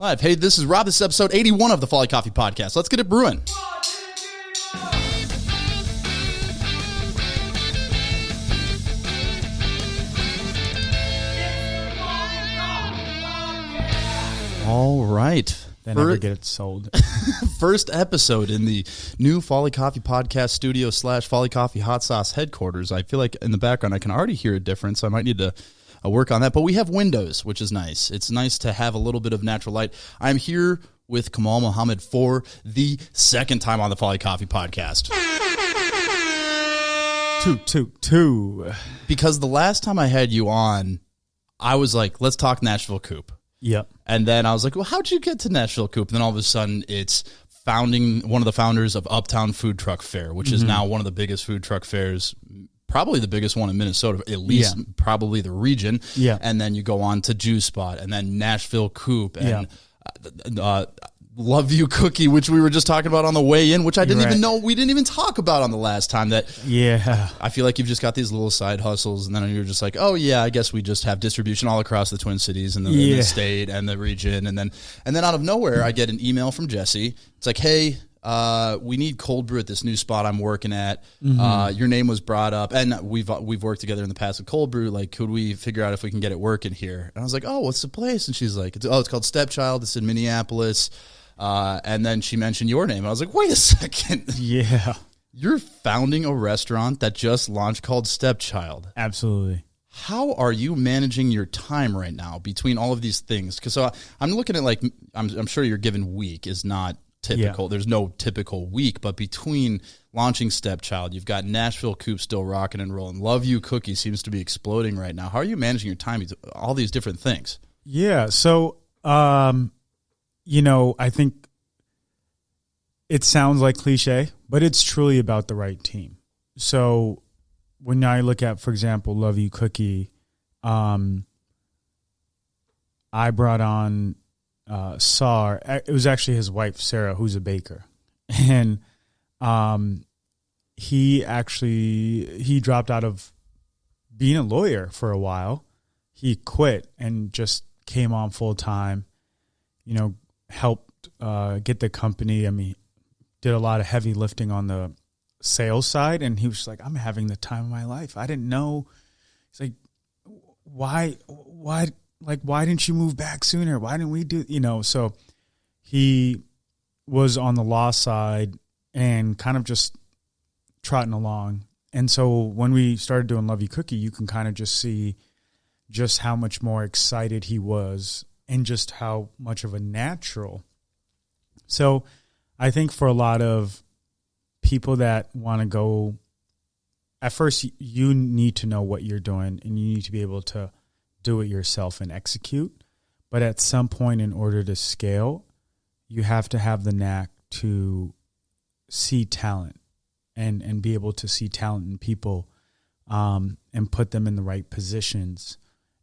Live. Hey, this is Rob. This is episode 81 of the Folly Coffee Podcast. Let's get it brewing. All right. They never get it sold. First episode in the new Folly Coffee Podcast studio / Folly Coffee Hot Sauce headquarters. I feel like in the background I can already hear a difference. So I might need to work on that. But we have windows, which is nice. It's nice to have a little bit of natural light. I'm here with Kamal Mohamed for the second time on the Folly Coffee Podcast. Two. Because the last time I had you on, I was like, let's talk Nashville Coop. Yep. And then I was like, well, how'd you get to Nashville Coop? And then all of a sudden it's one of the founders of Uptown Food Truck Fair, which is now one of the biggest food truck fairs, probably the biggest one in Minnesota, at least probably the region. Yeah. And then you go on to Juicebot and then Nashville Coop and Love You Cookie, which we were just talking about on the way in, which I didn't even know we didn't even talk about on the last time. That I feel like you've just got these little side hustles, and then you're just like, oh yeah, I guess we just have distribution all across the Twin Cities and the state and the region, and then out of nowhere I get an email from Jesse. It's like, hey, we need cold brew at this new spot I'm working at. Your name was brought up, and we've worked together in the past with cold brew. Like, could we figure out if we can get it working here? And I was like, oh, what's the place? And she's like, it's called Stepchld. It's in Minneapolis. And then she mentioned your name. I was like, wait a second. Yeah. You're founding a restaurant that just launched called Stepchld. Absolutely. How are you managing your time right now between all of these things? Because I'm looking at, like, I'm sure your given week is not typical. There's no typical week, but between launching Stepchld, you've got Nashville Coop still rocking and rolling. Love You Cookie seems to be exploding right now. How are you managing your time with all these different things? Yeah. So, I think it sounds like cliche, but it's truly about the right team. So when I look at, for example, Love You Cookie, I brought on Sar. It was actually his wife, Sarah, who's a baker. And he dropped out of being a lawyer for a while. He quit and just came on full time, helped get the company. I mean, did a lot of heavy lifting on the sales side. And he was like, I'm having the time of my life. I didn't know. He's like, why didn't you move back sooner? Why didn't we do, so he was on the law side and kind of just trotting along. And so when we started doing Love You Cookie, you can kind of just see just how much more excited he was and just how much of a natural. So I think for a lot of people that want to go, at first you need to know what you're doing and you need to be able to do it yourself and execute. But at some point, in order to scale, you have to have the knack to see talent and be able to see talent in people and put them in the right positions.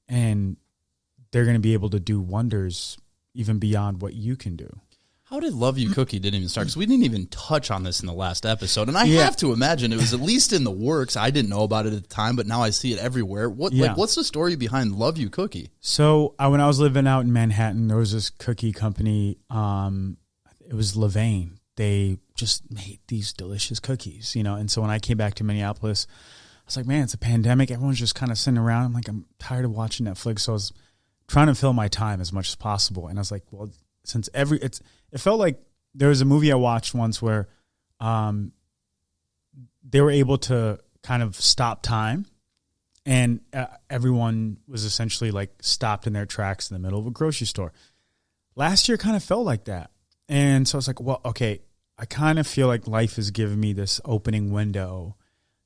And they're going to be able to do wonders even beyond what you can do. How did Love You Cookie didn't even start? Because we didn't even touch on this in the last episode. And I have to imagine it was at least in the works. I didn't know about it at the time, but now I see it everywhere. What's the story behind Love You Cookie? So when I was living out in Manhattan, there was this cookie company. It was Levain. They just made these delicious cookies, And so when I came back to Minneapolis, I was like, man, it's a pandemic. Everyone's just kind of sitting around. I'm like, I'm tired of watching Netflix. So I was trying to fill my time as much as possible. And I was like, well, since it felt like there was a movie I watched once where they were able to kind of stop time, and everyone was essentially like stopped in their tracks in the middle of a grocery store. Last year kind of felt like that. And so I was like, well, okay, I kind of feel like life has given me this opening window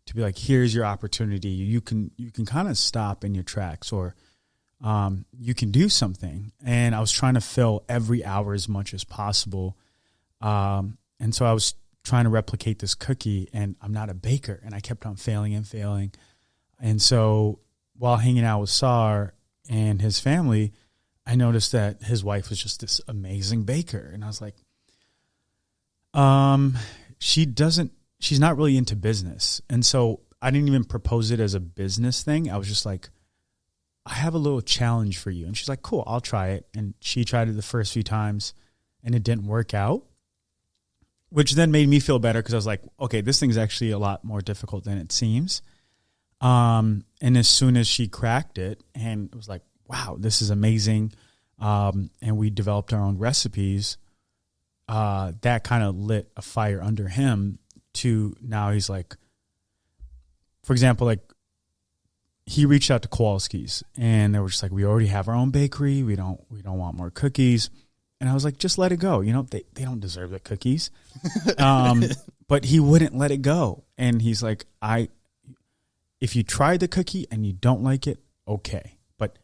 to be like, here's your opportunity. You can kind of stop in your tracks, or you can do something. And I was trying to fill every hour as much as possible. And so I was trying to replicate this cookie, and I'm not a baker, and I kept on failing and failing. And so while hanging out with Sar and his family, I noticed that his wife was just this amazing baker. And I was like, she's not really into business. And so I didn't even propose it as a business thing. I was just like, I have a little challenge for you. And she's like, cool, I'll try it. And she tried it the first few times and it didn't work out, which then made me feel better because I was like, okay, this thing's actually a lot more difficult than it seems. And as soon as she cracked it and it was like, wow, this is amazing. And we developed our own recipes. That kind of lit a fire under him to now he's like, for example, like he reached out to Kowalski's and they were just like, we already have our own bakery. We don't want more cookies. And I was like, just let it go. You know, they don't deserve the cookies. But he wouldn't let it go. And he's like, if you try the cookie and you don't like it, okay. But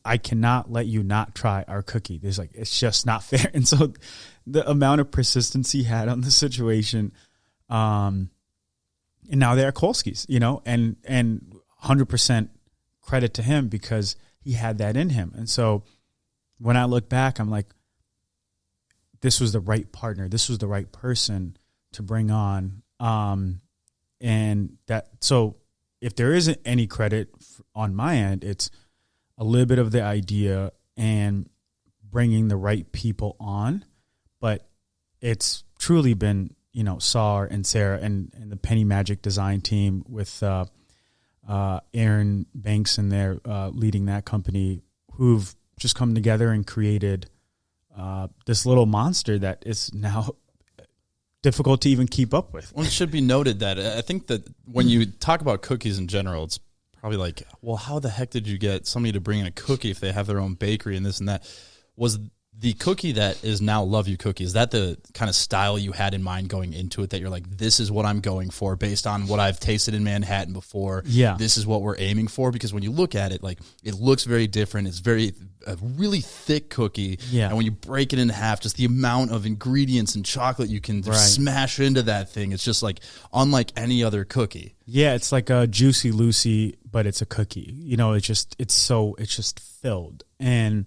I cannot let you not try our cookie. There's like, it's just not fair. And so the amount of persistence he had on the situation, and now they're at Kowalski's, you know, and 100% credit to him because he had that in him. And so when I look back, I'm like, this was the right partner. This was the right person to bring on. And that, so if there isn't any credit on my end, it's a little bit of the idea and bringing the right people on. But it's truly been, you know, Sar and Sarah and the Penny Magic design team with Aaron Banks in there leading that company, who've just come together and created this little monster that is now difficult to even keep up with. Well, it should be noted that I think that when you talk about cookies in general, it's probably like, well, how the heck did you get somebody to bring in a cookie if they have their own bakery and this and that? Was the cookie that is now Love You Cookie, is that the kind of style you had in mind going into it, that you're like, this is what I'm going for based on what I've tasted in Manhattan before? Yeah. This is what we're aiming for? Because when you look at it, like, it looks very different. It's a really thick cookie. Yeah. And when you break it in half, just the amount of ingredients and chocolate you can smash into that thing, it's just like unlike any other cookie. Yeah, it's like a Juicy Lucy, but it's a cookie. You know, it's just filled. And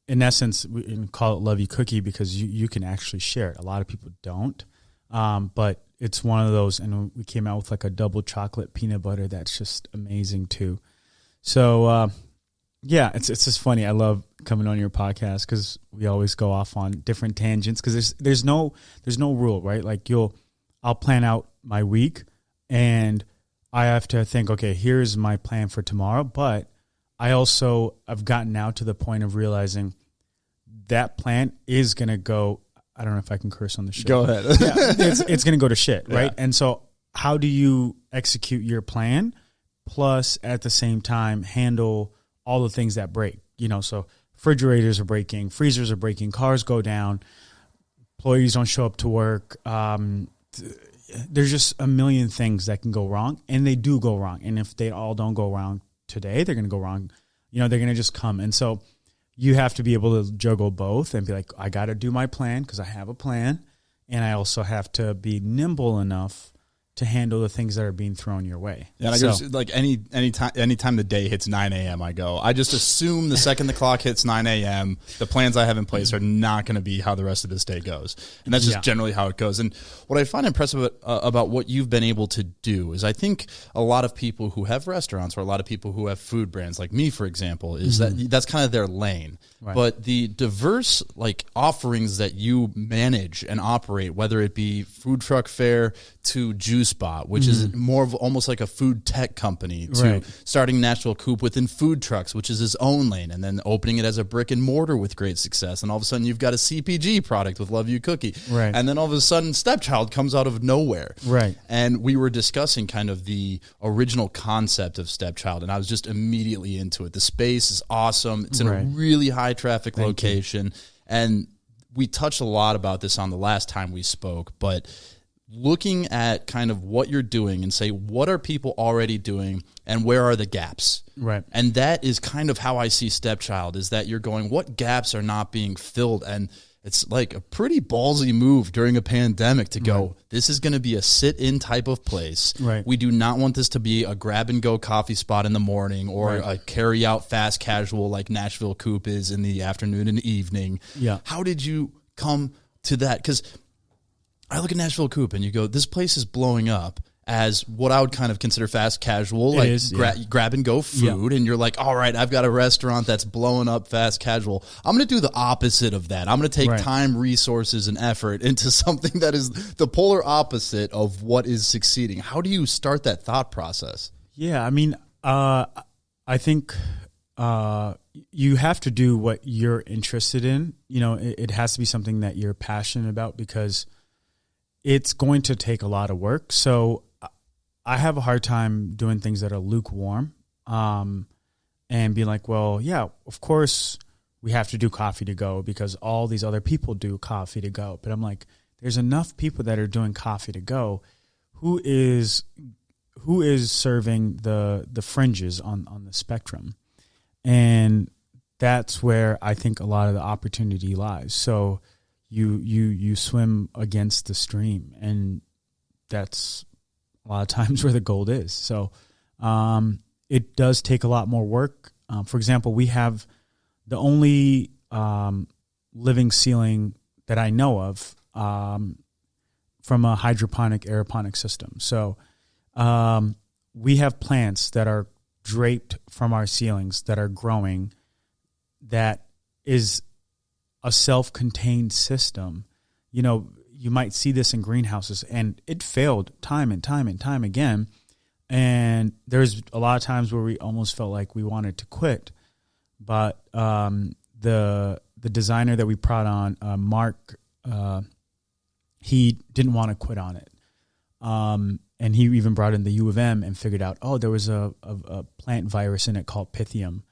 in essence, we can call it Love You Cookie because you can actually share it. A lot of people don't. But it's one of those, and we came out with like a double chocolate peanut butter that's just amazing too. So, yeah, it's just funny. I love coming on your podcast because we always go off on different tangents because there's no rule, right? Like I'll plan out my week and I have to think, okay, here's my plan for tomorrow. But I've gotten now to the point of realizing that plan is going to go, I don't know if I can curse on the show. Go ahead. Yeah, it's going to go to shit, right? Yeah. And so how do you execute your plan plus at the same time handle all the things that break? You know, so refrigerators are breaking, freezers are breaking, cars go down, employees don't show up to work. There's just a million things that can go wrong, and they do go wrong. And if they all don't go wrong today, they're going to go wrong. You know, they're going to just come. And so you have to be able to juggle both and be like, I got to do my plan because I have a plan. And I also have to be nimble enough to handle the things that are being thrown your way. Yeah, and I guess like anytime the day hits 9 a.m., I just assume the second the clock hits 9 a.m., the plans I have in place are not going to be how the rest of this day goes. And that's just generally how it goes. And what I find impressive about what you've been able to do is I think a lot of people who have restaurants or a lot of people who have food brands, like me, for example, is that's kind of their lane. Right. But the diverse like offerings that you manage and operate, whether it be food truck fare to Juicebot, which is more of almost like a food tech company, to starting Nashville Coop within food trucks, which is his own lane, and then opening it as a brick and mortar with great success. And all of a sudden you've got a CPG product with Love You Cookie. Right. And then all of a sudden Stepchld comes out of nowhere. Right. And we were discussing kind of the original concept of Stepchld, and I was just immediately into it. The space is awesome. It's in a really high traffic location. And we touched a lot about this on the last time we spoke, but looking at kind of what you're doing and say, what are people already doing and where are the gaps? Right. And that is kind of how I see Stepchld, is that you're going, what gaps are not being filled? And it's like a pretty ballsy move during a pandemic to go, this is going to be a sit-in type of place. Right. We do not want this to be a grab-and-go coffee spot in the morning or a carry-out fast casual like Nashville Coop is in the afternoon and evening. Yeah. How did you come to that? Because I look at Nashville Coop and you go, this place is blowing up. as what I would kind of consider fast casual, like grab and go food, and you're like, all right, I've got a restaurant that's blowing up fast casual. I'm going to do the opposite of that. I'm going to take time, resources, and effort into something that is the polar opposite of what is succeeding. How do you start that thought process? Yeah, I mean, I think you have to do what you're interested in. You know, it has to be something that you're passionate about, because it's going to take a lot of work. So I have a hard time doing things that are lukewarm, and being like, well, yeah, of course we have to do coffee to go because all these other people do coffee to go. But I'm like, there's enough people that are doing coffee to go. Who is serving the fringes on the spectrum? And that's where I think a lot of the opportunity lies. So you swim against the stream, and that's a lot of times where the gold is. So it does take a lot more work. For example, we have the only living ceiling that I know of from a hydroponic aeroponic system. So we have plants that are draped from our ceilings that are growing, that is a self-contained system. You know, you might see this in greenhouses, and it failed time and time and time again. And there's a lot of times where we almost felt like we wanted to quit. But the designer that we brought on, Mark, he didn't want to quit on it. And he even brought in the U of M and figured out, there was a plant virus in it called Pythium.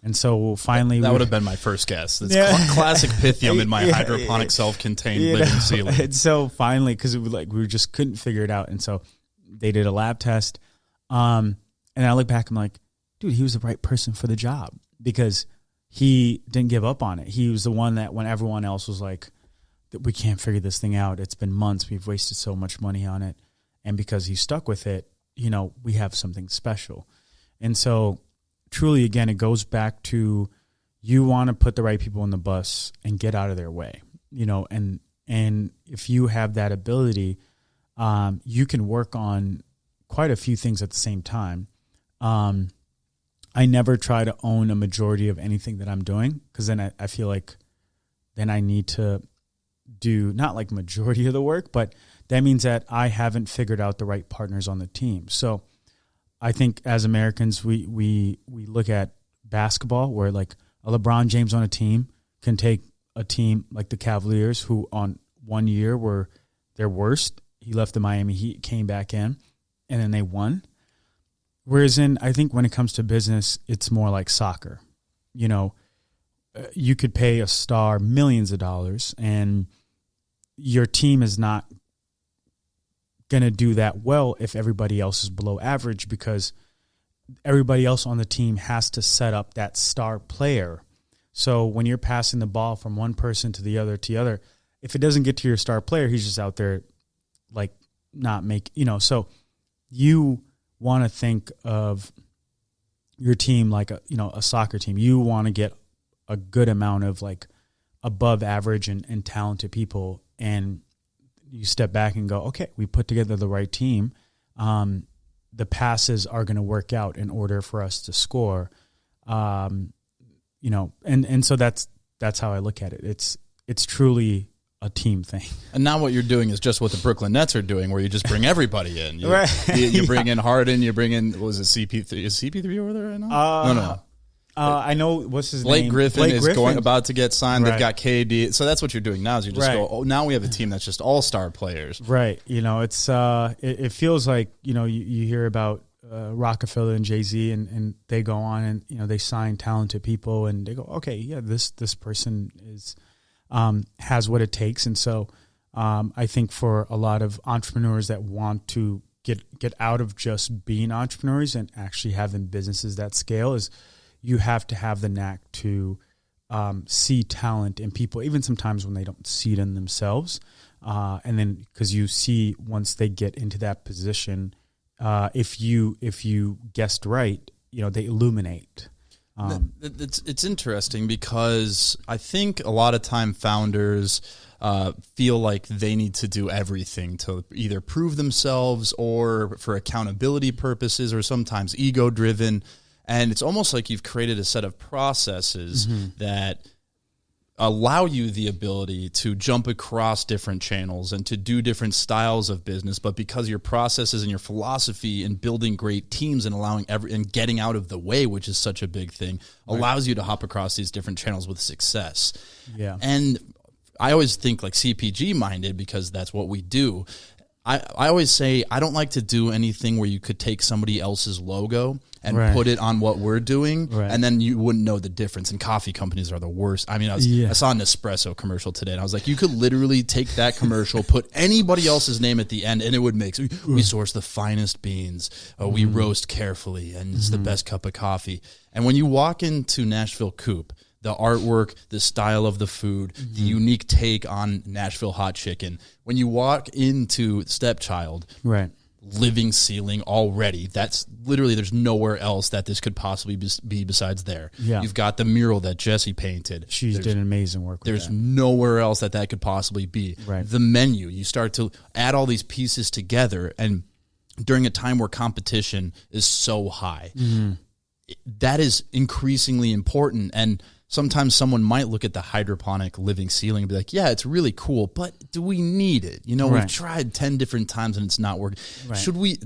And so finally... That would have been my first guess. It's classic Pythium in my hydroponic self-contained living ceiling. And so finally, because we just couldn't figure it out. And so they did a lab test. And I look back, I'm like, dude, he was the right person for the job, because he didn't give up on it. He was the one that, when everyone else was like, we can't figure this thing out, it's been months, we've wasted so much money on it. And because he stuck with it, you know, we have something special. And so truly, again, it goes back to, you want to put the right people on the bus and get out of their way, you know, and if you have that ability, you can work on quite a few things at the same time. I never try to own a majority of anything that I'm doing, because then I feel like then I need to do not like majority of the work, but that means that I haven't figured out the right partners on the team. So I think as Americans, we look at basketball, where like a LeBron James on a team can take a team like the Cavaliers, who on 1 year were their worst. He left the Miami Heat, came back in, and then they won. Whereas I think when it comes to business, it's more like soccer. You know, you could pay a star millions of dollars, and your team is not going to do that well if everybody else is below average, because everybody else on the team has to set up that star player. So when you're passing the ball from one person to the other, if it doesn't get to your star player, he's just out there like not so you want to think of your team like a soccer team. You want to get a good amount of like above average and talented people, and you step back and go, okay, we put together the right team. The passes are going to work out in order for us to score. And so that's how I look at it. It's truly a team thing. And now what you're doing is just what the Brooklyn Nets are doing, where you just bring everybody in. You bring in Harden, you bring in, what was it, CP3? Is CP3 over there right now? No. I know, what's his Blake name? Griffin is about to get signed. Right. They've got KD. So that's what you're doing now, is you just go, now we have a team that's just all-star players. Right. You know, it's it feels like, you hear about Rockefeller and Jay-Z, and they go on and, they sign talented people, and they go, okay, yeah, this person is has what it takes. And so I think for a lot of entrepreneurs that want to get out of just being entrepreneurs and actually having businesses that scale, is you have to have the knack to see talent in people, even sometimes when they don't see it in themselves. And then because you see once they get into that position, if you guessed right, they illuminate. It's interesting, because I think a lot of time founders, feel like they need to do everything to either prove themselves or for accountability purposes, or sometimes ego-driven. And it's almost like you've created a set of processes that allow you the ability to jump across different channels and to do different styles of business. But because your processes and your philosophy in building great teams and allowing and getting out of the way, which is such a big thing, allows you to hop across these different channels with success. Yeah. And I always think like CPG minded, because that's what we do. I always say I don't like to do anything where you could take somebody else's logo and put it on what we're doing, and then you wouldn't know the difference. And coffee companies are the worst. I mean, I saw an Nespresso commercial today, and I was like, you could literally take that commercial, put anybody else's name at the end, and it would make, we source the finest beans, we roast carefully, and it's the best cup of coffee. And when you walk into Nashville Coop, the artwork, the style of the food, the unique take on Nashville hot chicken. When you walk into Stepchld, living ceiling already, that's literally, there's nowhere else that this could possibly be besides there. Yeah. You've got the mural that Jessie painted. She did amazing work with There's nowhere else that could possibly be. Right. The menu, you start to add all these pieces together, and during a time where competition is so high, that is increasingly important. And sometimes someone might look at the hydroponic living ceiling and be like, yeah, it's really cool, but do we need it? You know, we've tried 10 different times and it's not working. Should we,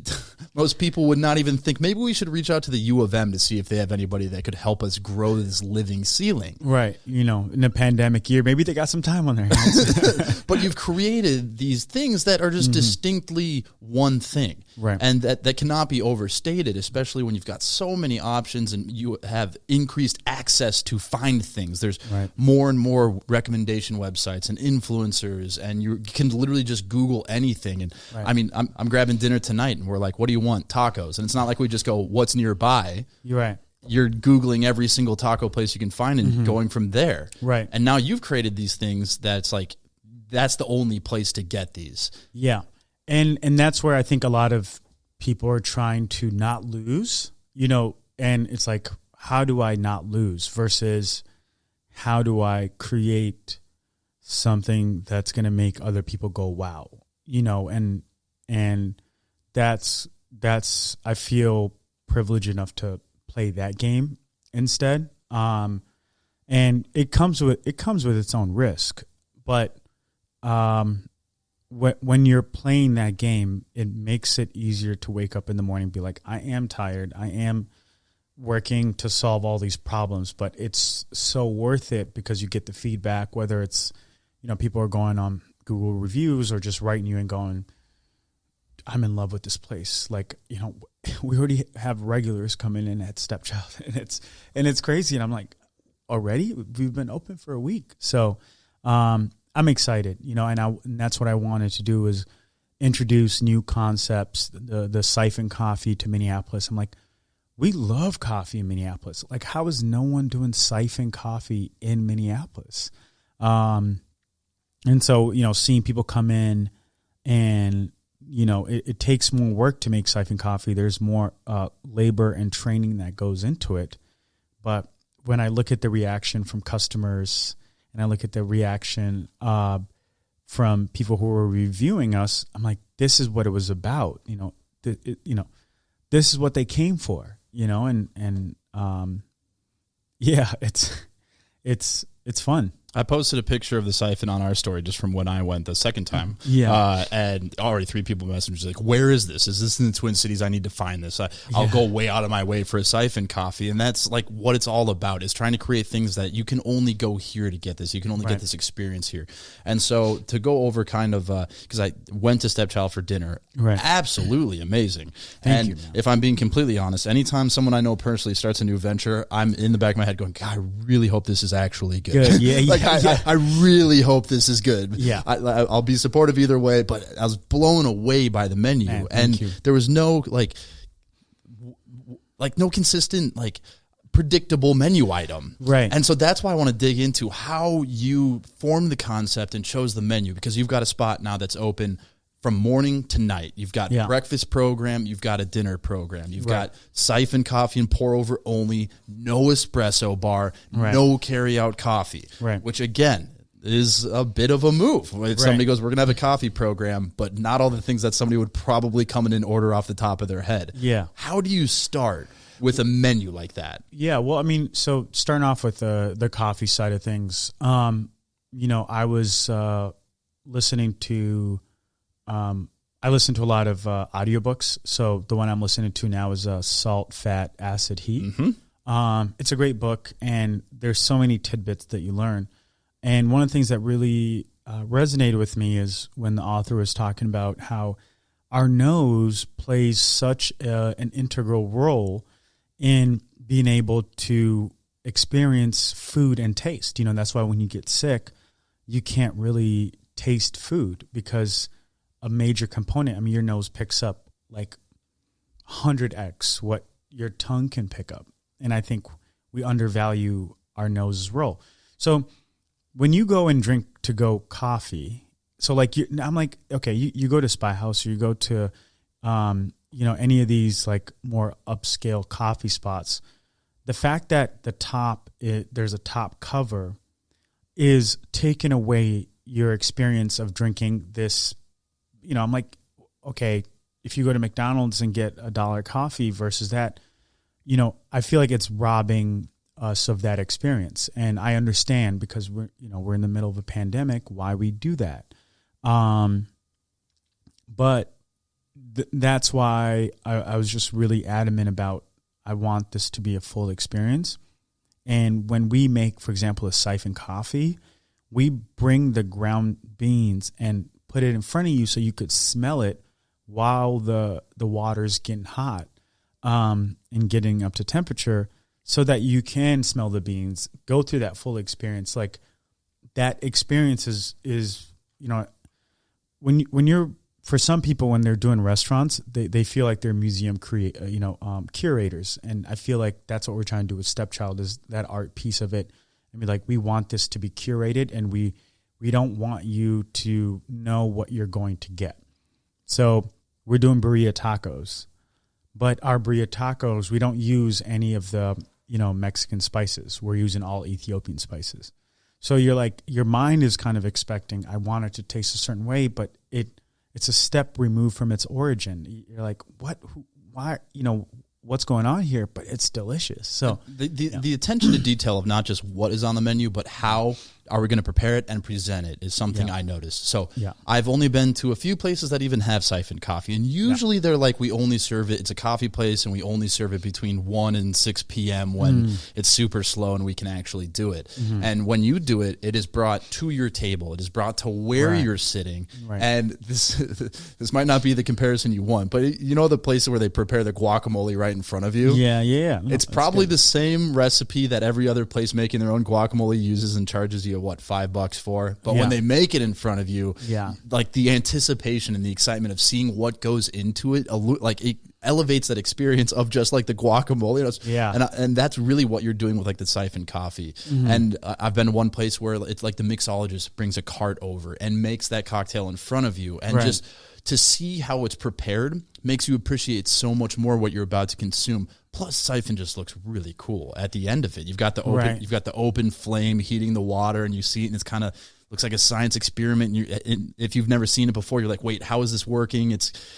most people would not even think, maybe we should reach out to the U of M to see if they have anybody that could help us grow this living ceiling. Right. You know, in a pandemic year, maybe they got some time on their hands. But you've created these things that are just distinctly one thing. Right. And that cannot be overstated, especially when you've got so many options and you have increased access to find things. There's more and more recommendation websites and influencers, and you can literally just Google anything. And I mean, I'm grabbing dinner tonight, and we're like, what do you want? Tacos. And it's not like we just go, what's nearby? You're right. You're Googling every single taco place you can find and going from there. Right. And now you've created these things that's like, that's the only place to get these. Yeah. And that's where I think a lot of people are trying to not lose, you know, and it's like, how do I not lose versus how do I create something that's going to make other people go, wow, you know, and that's, I feel privileged enough to play that game instead. And it comes with its own risk, but, when you're playing that game, it makes it easier to wake up in the morning and be like, I am tired. I am working to solve all these problems, but it's so worth it because you get the feedback, whether it's, you know, people are going on Google reviews or just writing you and going, I'm in love with this place. Like, you know, we already have regulars coming in at Stepchld and it's crazy. And I'm like, already? We've been open for a week. So, I'm excited, you know, and that's what I wanted to do is introduce new concepts, the siphon coffee to Minneapolis. I'm like, we love coffee in Minneapolis. Like, how is no one doing siphon coffee in Minneapolis? And so, you know, seeing people come in and, you know, it takes more work to make siphon coffee. There's more labor and training that goes into it. But when I look at the reaction from customers and I look at the reaction from people who are reviewing us, I'm like, this is what it was about. You know, this is what they came for. You know, and yeah, it's fun. I posted a picture of the siphon on our story just from when I went the second time. Yeah. And already 3 people messaged like, where is this? Is this in the Twin Cities? I need to find this. I'll go way out of my way for a siphon coffee. And that's like what it's all about, is trying to create things that you can only go here to get this. You can only get this experience here. And so to go over kind of, because I went to Stepchld for dinner, absolutely amazing. Thank you, man. If I'm being completely honest, anytime someone I know personally starts a new venture, I'm in the back of my head going, God, I really hope this is actually good. Yeah, like, I really hope this this is good. Yeah, I'll be supportive either way. But I was blown away by the menu, man, and there was no no consistent predictable menu item. Right. And so that's why I want to dig into how you formed the concept and chose the menu, because you've got a spot now that's open from morning to night. You've got breakfast program, you've got a dinner program, you've got siphon coffee and pour over only, no espresso bar, no carry out coffee, which again, is a bit of a move. If somebody goes, we're going to have a coffee program, but not all the things that somebody would probably come in and order off the top of their head. Yeah. How do you start with a menu like that? Yeah, well, I mean, so starting off with the coffee side of things, I was listening to I listen to a lot of audiobooks. So the one I'm listening to now is Salt, Fat, Acid, Heat. Mm-hmm. It's a great book, and there's so many tidbits that you learn. And one of the things that really resonated with me is when the author was talking about how our nose plays such an integral role in being able to experience food and taste. That's why when you get sick, you can't really taste food because a major component, your nose picks up like 100x what your tongue can pick up. And I think we undervalue our nose's role. So when you go and drink to-go coffee, so like I'm like, okay, you go to Spy House or you go to, any of these like more upscale coffee spots, the fact that there's a top cover is taking away your experience of drinking this. I'm like, okay, if you go to McDonald's and get $1 coffee versus that, I feel like it's robbing us of that experience. And I understand because we're in the middle of a pandemic, why we do that. But that's why I was just really adamant about, I want this to be a full experience. And when we make, for example, a siphon coffee, we bring the ground beans and put it in front of you so you could smell it while the water's getting hot and getting up to temperature so that you can smell the beans, go through that full experience. Like that experience is when you're, for some people, when they're doing restaurants, they feel like they're museum curators. And I feel like that's what we're trying to do with Stepchld, is that art piece of it. I mean, like, we want this to be curated, and we don't want you to know what you're going to get. So we're doing birria tacos, but our birria tacos, we don't use any of the, Mexican spices. We're using all Ethiopian spices. So you're like, your mind is kind of expecting, I want it to taste a certain way, but it's a step removed from its origin. You're like, what, why, what's going on here? But it's delicious. So the attention to detail of not just what is on the menu, but how are we going to prepare it and present it is something I noticed. So I've only been to a few places that even have siphoned coffee, and usually they're like, we only serve it. It's a coffee place, and we only serve it between 1 and 6 p.m. when it's super slow and we can actually do it. Mm-hmm. And when you do it, it is brought to your table. It is brought to where you're sitting. Right. And this might not be the comparison you want, but the places where they prepare the guacamole right in front of you? Yeah. No, it's probably the same recipe that every other place making their own guacamole uses and charges you $5 for, but when they make it in front of you, like the anticipation and the excitement of seeing what goes into it, like it elevates that experience of just like the guacamole. And that's really what you're doing with like the siphon coffee. Mm-hmm. And I've been to one place where it's like the mixologist brings a cart over and makes that cocktail in front of you, and just to see how it's prepared makes you appreciate so much more what you're about to consume. Plus, siphon just looks really cool at the end of it. You've got the open flame heating the water, and you see it, and it's kind of looks like a science experiment. And if you've never seen it before, you're like, wait, how is this working?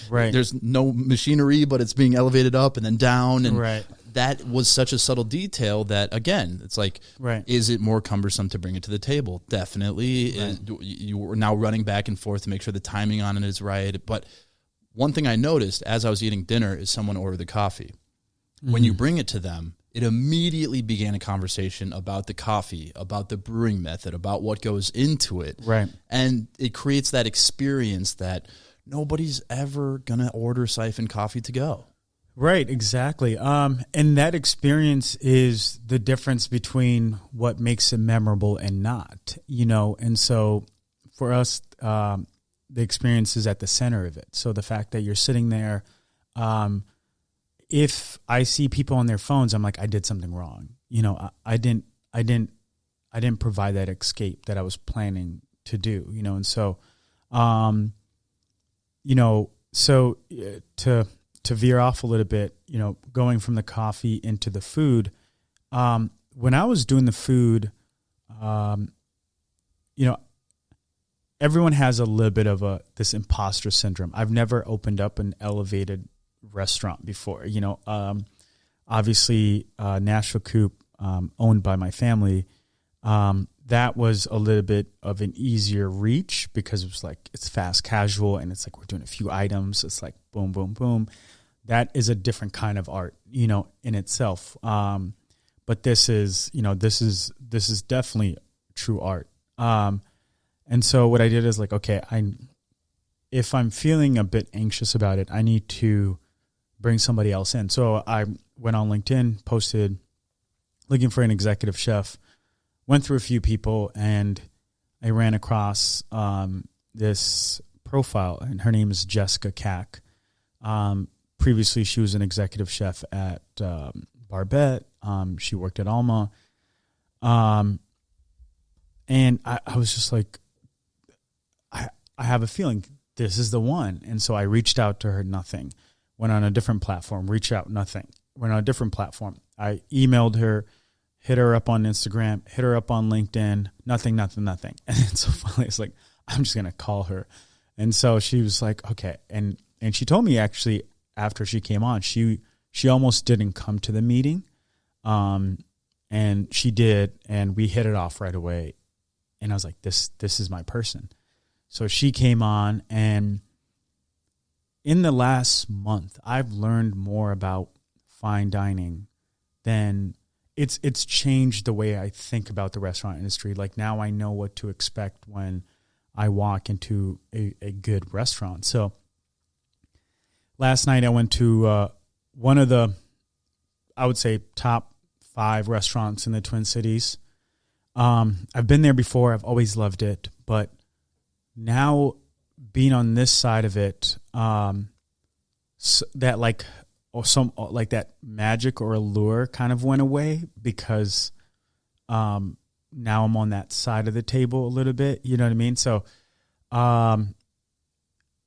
There's no machinery, but it's being elevated up and then down, and that was such a subtle detail that, again, it's like, is it more cumbersome to bring it to the table? Definitely. You are now running back and forth to make sure the timing on it is right. But one thing I noticed as I was eating dinner is someone ordered the coffee. Mm-hmm. When you bring it to them, it immediately began a conversation about the coffee, about the brewing method, about what goes into it. Right. And it creates that experience that nobody's ever going to order siphon coffee to go. Right, exactly. And that experience is the difference between what makes it memorable and not, And so for us, the experience is at the center of it. So the fact that you're sitting there, if I see people on their phones, I'm like, I did something wrong. I didn't provide that escape that I was planning to do, And so, to veer off a little bit, going from the coffee into the food, when I was doing the food, everyone has a little bit of this imposter syndrome. I've never opened up an elevated restaurant before. Obviously, Nashville Coop, owned by my family, that was a little bit of an easier reach because it was like it's fast casual and it's like we're doing a few items. It's like boom, boom, boom. That is a different kind of art, in itself. But this is definitely true art. And so what I did is like, okay, if I'm feeling a bit anxious about it, I need to bring somebody else in. So I went on LinkedIn, posted looking for an executive chef, went through a few people, and I ran across this profile, and her name is Jessica Cack. Previously, she was an executive chef at Barbette. She worked at Alma. And I was just like, I have a feeling this is the one. And so I reached out to her, nothing. Went on a different platform, reached out, nothing. Went on a different platform. I emailed her, hit her up on Instagram, hit her up on LinkedIn, nothing. And so finally it's like, I'm just going to call her. And so she was like, okay. And she told me actually after she came on, she almost didn't come to the meeting. And she did, and we hit it off right away. And I was like, this is my person. So she came on, and in the last month, I've learned more about fine dining than it's changed the way I think about the restaurant industry. Like now I know what to expect when I walk into a good restaurant. So last night I went to one of the, I would say, top 5 restaurants in the Twin Cities. I've been there before. I've always loved it. But now being on this side of it, so that like, or some like that magic or allure kind of went away because now I'm on that side of the table a little bit. You know what I mean? So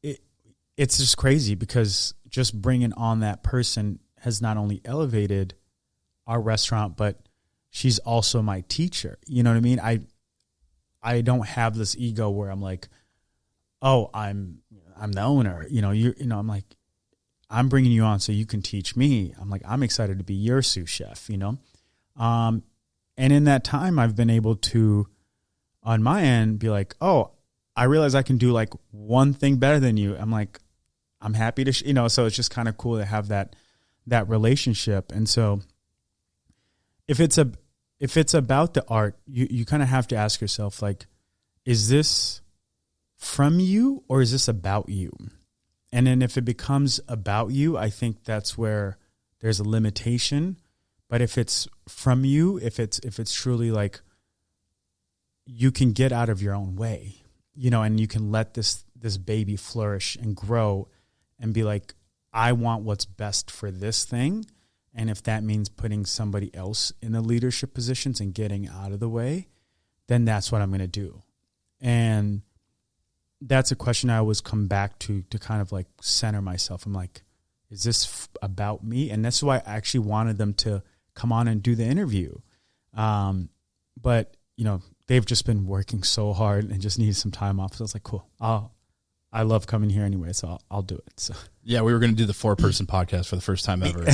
it's just crazy because just bringing on that person has not only elevated our restaurant, but she's also my teacher. You know what I mean? I don't have this ego where I'm like, oh, I'm the owner. I'm like, I'm bringing you on so you can teach me. I'm like, I'm excited to be your sous chef, And in that time, I've been able to, on my end, be like, oh, I realize I can do like one thing better than you. I'm like, I'm happy to, so it's just kind of cool to have that relationship. And so if it's about the art, you kind of have to ask yourself, like, is this from you or is this about you? And then if it becomes about you, I think that's where there's a limitation. But if it's from you, if it's truly like you can get out of your own way, and you can let this baby flourish and grow and be like, I want what's best for this thing. And if that means putting somebody else in the leadership positions and getting out of the way, then that's what I'm going to do. And that's a question I always come back to kind of like center myself. I'm like, is this about me? And that's why I actually wanted them to come on and do the interview. But, they've just been working so hard and just needed some time off. So I was like, cool. I love coming here anyway, so I'll do it. So yeah, we were going to do the 4-person podcast for the first time ever.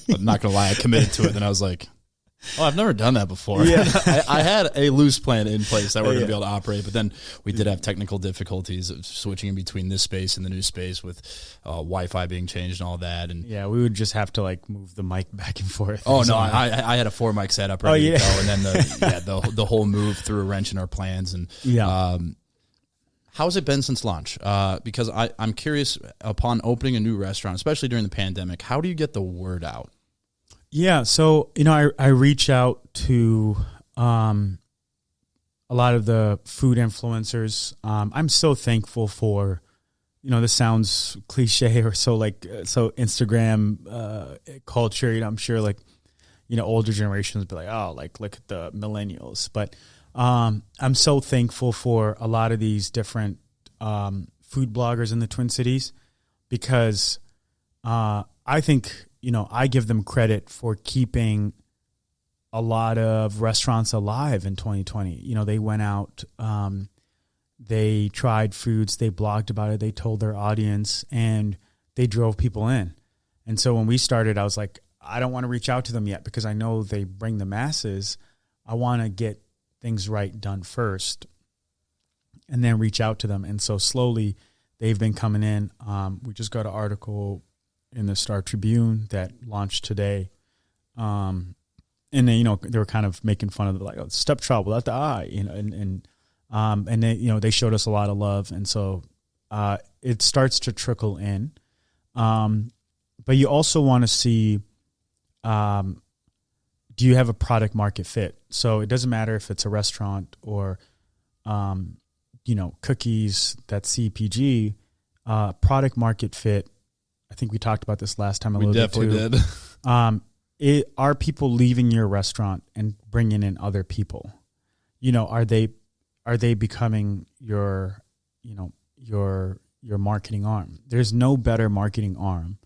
I'm not going to lie, I committed to it, and I was like, oh, I've never done that before. Yeah. I had a loose plan in place that we're going to be able to operate, but then we did have technical difficulties of switching in between this space and the new space with Wi-Fi being changed and all that. And yeah, we would just have to like move the mic back and forth. Oh no, I had a 4-mic setup ready to go, and then the whole move threw a wrench in our plans. And how's it been since launch? Because I'm curious, upon opening a new restaurant, especially during the pandemic, how do you get the word out? Yeah, so, I reach out to a lot of the food influencers. I'm so thankful for, this sounds cliche or so Instagram culture. I'm sure older generations be like, oh, like look at the millennials. But I'm so thankful for a lot of these different food bloggers in the Twin Cities because I think, I give them credit for keeping a lot of restaurants alive in 2020. You know, they went out, they tried foods, they blogged about it, they told their audience, and they drove people in. And so when we started, I was like, I don't want to reach out to them yet because I know they bring the masses. I want to get things right done first and then reach out to them. And so slowly they've been coming in. We just got an article in the Star Tribune that launched today. And then, you know, they were kind of making fun of like, oh, Stepchld without the I, you know, and they, you know, they showed us a lot of love. And so it starts to trickle in. But you also want to see, do you have a product market fit? So it doesn't matter if it's a restaurant or, you know, cookies, that's CPG, product market fit. I think we talked about this last time a little bit too. We definitely did. Are people leaving your restaurant and bringing in other people? You know, are they becoming your, you know, your marketing arm? There's no better marketing arm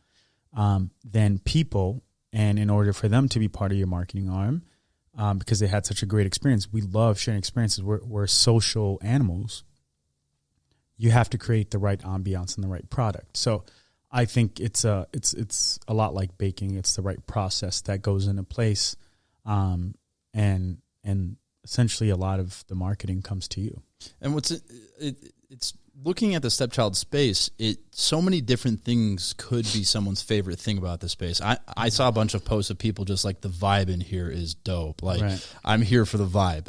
than people. And in order for them to be part of your marketing arm, because they had such a great experience, we love sharing experiences. We're social animals. You have to create the right ambiance and the right product. So I think it's a lot like baking. It's the right process that goes into place, and essentially a lot of the marketing comes to you. And it's looking at the Stepchld space, so many different things could be someone's favorite thing about the space. I saw a bunch of posts of people just like, the vibe in here is dope. Like, right. I'm here for the vibe.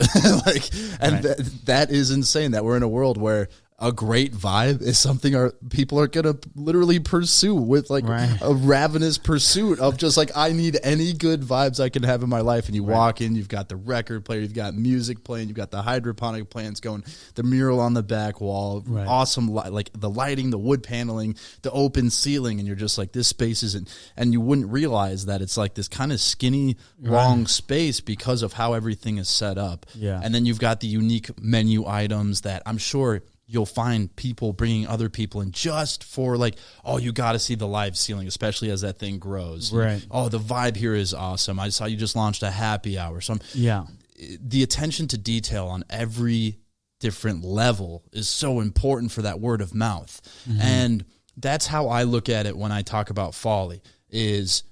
That is insane that we're in a world where a great vibe is something people are going to literally pursue with like a ravenous pursuit of just like, I need any good vibes I can have in my life. And you walk in, you've got the record player, you've got music playing, you've got the hydroponic plants going, the mural on the back wall, awesome, like the lighting, the wood paneling, the open ceiling. And you're just like, this space isn't, and you wouldn't realize that it's like this kind of skinny, long space because of how everything is set up. Yeah. And then you've got the unique menu items that I'm sure you'll find people bringing other people in just for like, oh, you got to see the live ceiling, especially as that thing grows. Right. Oh, the vibe here is awesome. I saw you just launched a happy hour. So the attention to detail on every different level is so important for that word of mouth. Mm-hmm. And that's how I look at it when I talk about Folly is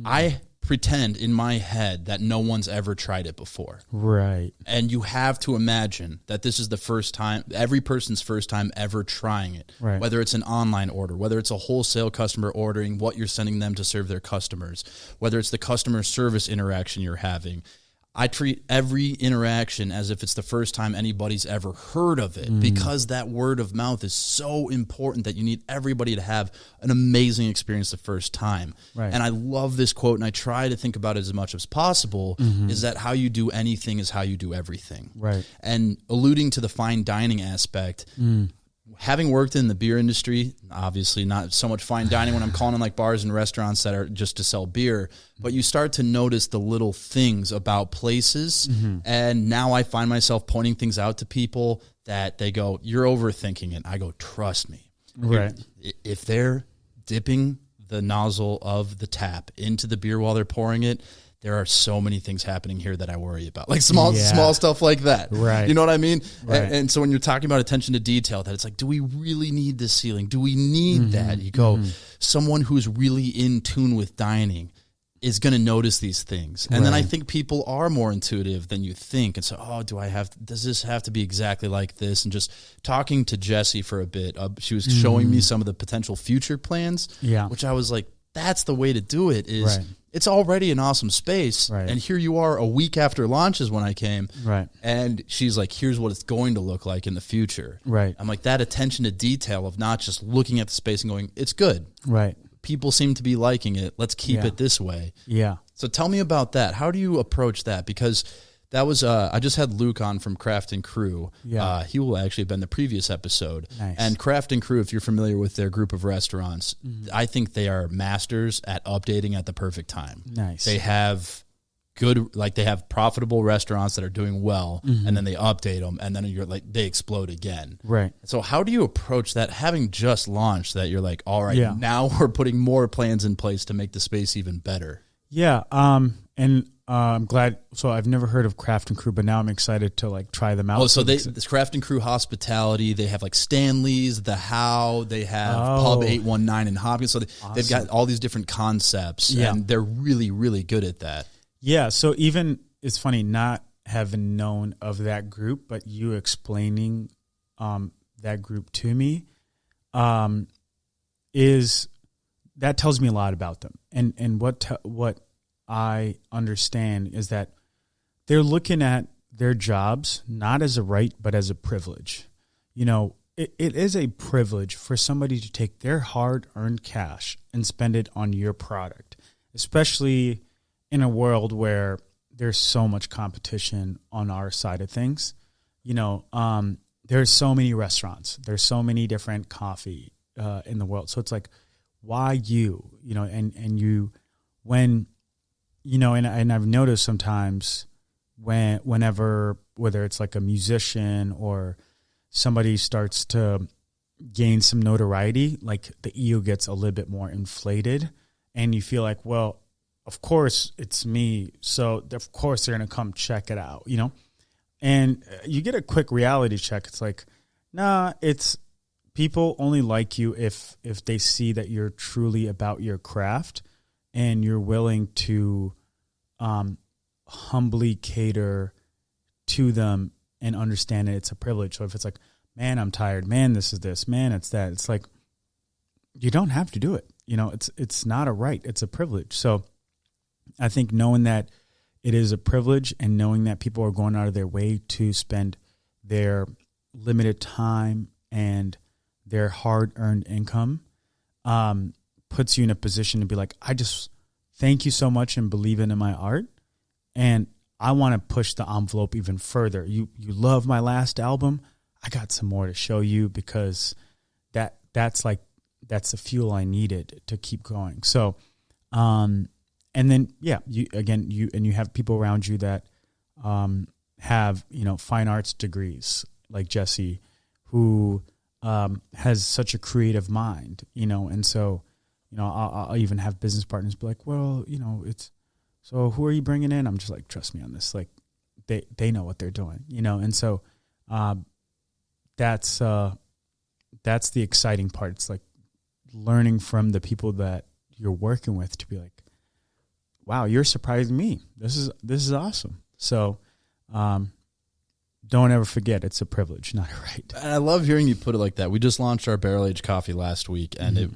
I pretend in my head that no one's ever tried it before. Right. And you have to imagine that this is the first time, every person's first time ever trying it. Right. Whether it's an online order, whether it's a wholesale customer ordering what you're sending them to serve their customers, whether it's the customer service interaction you're having. I treat every interaction as if it's the first time anybody's ever heard of it because that word of mouth is so important that you need everybody to have an amazing experience the first time. Right. And I love this quote, and I try to think about it as much as possible, is that how you do anything is how you do everything. Right. And alluding to the fine dining aspect, having worked in the beer industry, obviously not so much fine dining when I'm calling in like bars and restaurants that are just to sell beer, but you start to notice the little things about places. And now I find myself pointing things out to people that they go, you're overthinking it. I go, trust me. Right. If they're dipping the nozzle of the tap into the beer while they're pouring it, there are so many things happening here that I worry about, like small stuff like that. Right. You know what I mean? Right. And so when you're talking about attention to detail, that it's like, do we really need this ceiling? Do we need that? You go, someone who's really in tune with dining is going to notice these things. And then I think people are more intuitive than you think. And so, does this have to be exactly like this? And just talking to Jessie for a bit, she was showing me some of the potential future plans, which I was like, that's the way to do it is it's already an awesome space. Right. And here you are a week after launch is when I came. Right. And she's like, here's what it's going to look like in the future. Right. I'm like, that attention to detail of not just looking at the space and going, it's good. Right. People seem to be liking it. Let's keep it this way. Yeah. So tell me about that. How do you approach that? Because that was, I just had Luke on from Craft and Crew. Yeah. He will actually have been the previous episode. Nice. And Craft and Crew, if you're familiar with their group of restaurants, I think they are masters at updating at the perfect time. Nice. They have they have profitable restaurants that are doing well, and then they update them, and then you're like, they explode again. Right. So how do you approach that, having just launched that you're like, all right, now we're putting more plans in place to make the space even better? Yeah. And I'm glad. So I've never heard of Craft and Crew, but now I'm excited to like try them out. Oh, so this Craft and Crew hospitality. They have like Stanley's, The How. They have Pub 819 in Hopkins. So they've got all these different concepts, and they're really, really good at that. Yeah. So even it's funny not having known of that group, but you explaining that group to me is that tells me a lot about them. And what I understand is that they're looking at their jobs not as a right, but as a privilege. You know, it is a privilege for somebody to take their hard-earned cash and spend it on your product, especially in a world where there's so much competition on our side of things. You know, there's so many restaurants. There's so many different coffee in the world. So it's like, why you? You know, and you, when... You know, and I've noticed sometimes whenever, whether it's like a musician or somebody starts to gain some notoriety, like the ego gets a little bit more inflated and you feel like, well, of course it's me. So of course they're going to come check it out, you know, and you get a quick reality check. It's like, nah, it's people only like you if they see that you're truly about your craft and you're willing to humbly cater to them and understand that it's a privilege. So if it's like, man, I'm tired, man, this is this, man, it's that, it's like, you don't have to do it. You know, it's not a right, it's a privilege. So I think knowing that it is a privilege and knowing that people are going out of their way to spend their limited time and their hard-earned income puts you in a position to be like, I just thank you so much and believe in my art. And I want to push the envelope even further. You love my last album. I got some more to show you because that's the fuel I needed to keep going. So, and then, you have people around you that have, you know, fine arts degrees like Jesse, who has such a creative mind, you know, and so, you know, I'll even have business partners be like, well, you know, so who are you bringing in? I'm just like, trust me on this. Like they know what they're doing, you know? And so, that's the exciting part. It's like learning from the people that you're working with to be like, wow, you're surprising me. This is awesome. So, don't ever forget it's a privilege, not a right. And I love hearing you put it like that. We just launched our barrel-aged coffee last week, and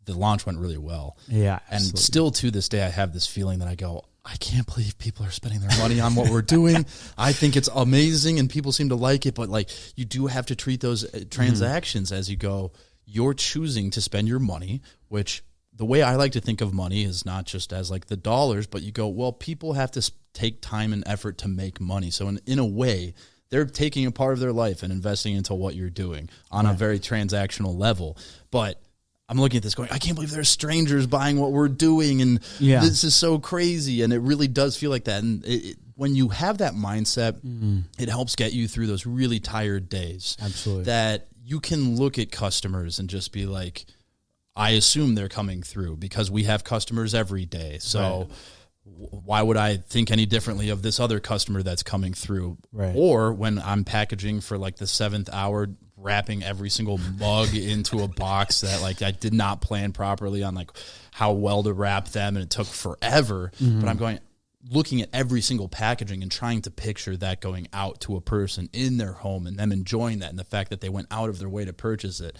the launch went really well. Yeah, absolutely. And still to this day, I have this feeling that I go, I can't believe people are spending their money on what we're doing. I think it's amazing, and people seem to like it, but like you do have to treat those transactions as you go. You're choosing to spend your money, which the way I like to think of money is not just as like the dollars, but you go, well, people have to take time and effort to make money. So in a way, they're taking a part of their life and investing into what you're doing on a very transactional level. But I'm looking at this going, I can't believe there's strangers buying what we're doing, and this is so crazy. And it really does feel like that. And when you have that mindset, it helps get you through those really tired days. Absolutely. That you can look at customers and just be like, I assume they're coming through because we have customers every day. So why would I think any differently of this other customer that's coming through? Right. Or when I'm packaging for like the 7th hour, wrapping every single mug into a box that like I did not plan properly on like how well to wrap them, and it took forever. But I'm looking at every single packaging and trying to picture that going out to a person in their home and them enjoying that, and the fact that they went out of their way to purchase it.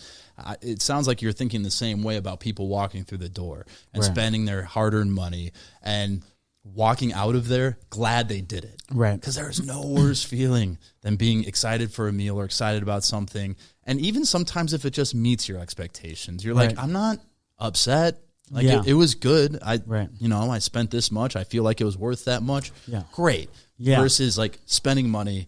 It sounds like you're thinking the same way about people walking through the door and spending their hard-earned money and walking out of there glad they did it. Right. Because there's no worse feeling than being excited for a meal or excited about something. And even sometimes if it just meets your expectations, you're like, I'm not upset. Like it was good. I spent this much. I feel like it was worth that much. Yeah. Great. Yeah. Versus like spending money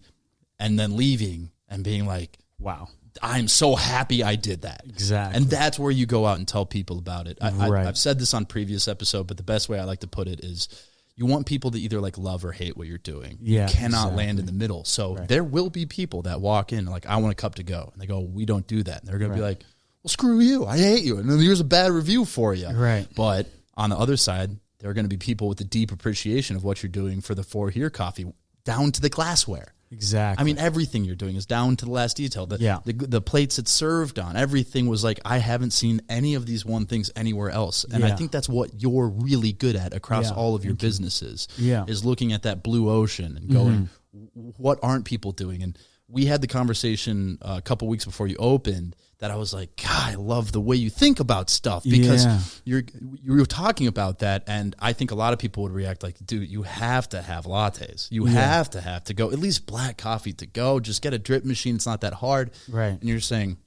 and then leaving and being like, wow, I'm so happy I did that. Exactly. And that's where you go out and tell people about it. I've said this on previous episode, but the best way I like to put it is you want people to either like love or hate what you're doing. Yeah, you cannot land in the middle. So there will be people that walk in like, I want a cup to go. And they go, we don't do that. And they're going to be like, well, screw you. I hate you. And then here's a bad review for you. Right. But on the other side, there are going to be people with a deep appreciation of what you're doing for the For Here coffee, down to the glassware. Exactly. I mean, everything you're doing is down to the last detail. The plates it's served on, everything was like, I haven't seen any of these one things anywhere else. And I think that's what you're really good at across all of your businesses, is looking at that blue ocean and going, what aren't people doing? And we had the conversation a couple weeks before you opened that I was like, God, I love the way you think about stuff, because you're talking about that. And I think a lot of people would react like, dude, you have to have lattes. You have to go, at least black coffee to go. Just get a drip machine. It's not that hard. Right. And you're saying,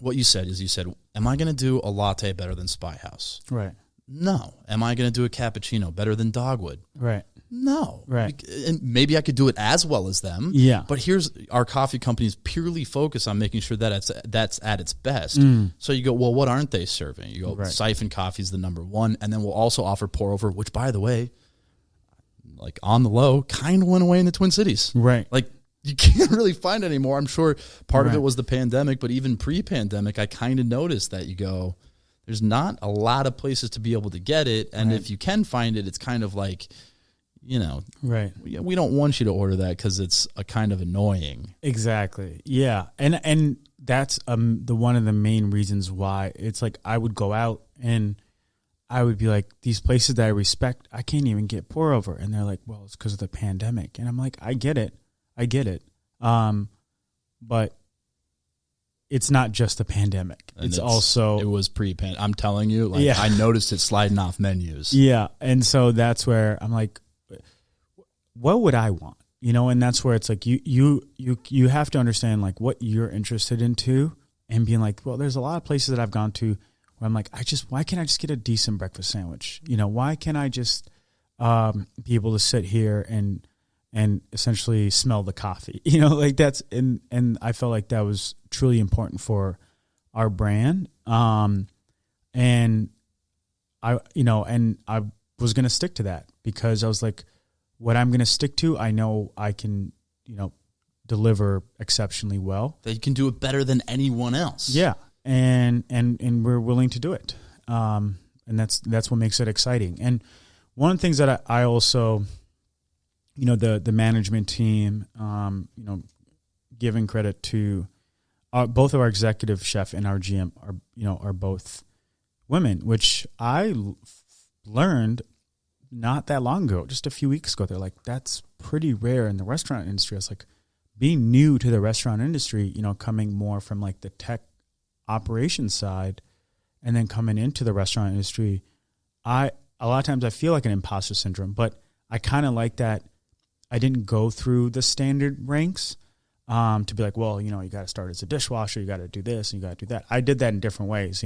what you said is, you said, am I going to do a latte better than Spy House? Right. No. Am I going to do a cappuccino better than Dogwood? Right. No. Right. And maybe I could do it as well as them. Yeah. But here's our coffee companies purely focus on making sure that that's at its best. So you go, well, what aren't they serving? You go, siphon coffee is the number one. And then we'll also offer pour over, which, by the way, like on the low, kind of went away in the Twin Cities. Right. Like you can't really find it anymore. I'm sure part of it was the pandemic, but even pre-pandemic, I kind of noticed that you go, there's not a lot of places to be able to get it. And if you can find it, it's kind of like, you know, we don't want you to order that because it's a kind of annoying. Exactly. Yeah. And that's the one of the main reasons why it's like I would go out and I would be like, these places that I respect, I can't even get pour over. And they're like, well, it's because of the pandemic. And I'm like, I get it. But it's not just the pandemic. It's also... It was pre-pandemic. I'm telling you, like I noticed it sliding off menus. Yeah. And so that's where I'm like, what would I want? You know, and that's where it's like you have to understand like what you're interested into, and being like, well, there's a lot of places that I've gone to where I'm like, why can't I just get a decent breakfast sandwich? You know, why can't I just be able to sit here and essentially smell the coffee? You know, like that's and I felt like that was truly important for our brand. And I was going to stick to that because I was like, what I'm going to stick to, I know I can, deliver exceptionally well. That you can do it better than anyone else. Yeah. And we're willing to do it. And that's what makes it exciting. And one of the things that I also, the management team, giving credit to both of our executive chef and our GM are both women, which I learned not that long ago, just a few weeks ago. They're like, that's pretty rare in the restaurant industry. I was like, being new to the restaurant industry, coming more from like the tech operations side and then coming into the restaurant industry, a lot of times I feel like an imposter syndrome, but I kind of like that I didn't go through the standard ranks to be like, well, you got to start as a dishwasher, you got to do this, and you got to do that. I did that in different ways.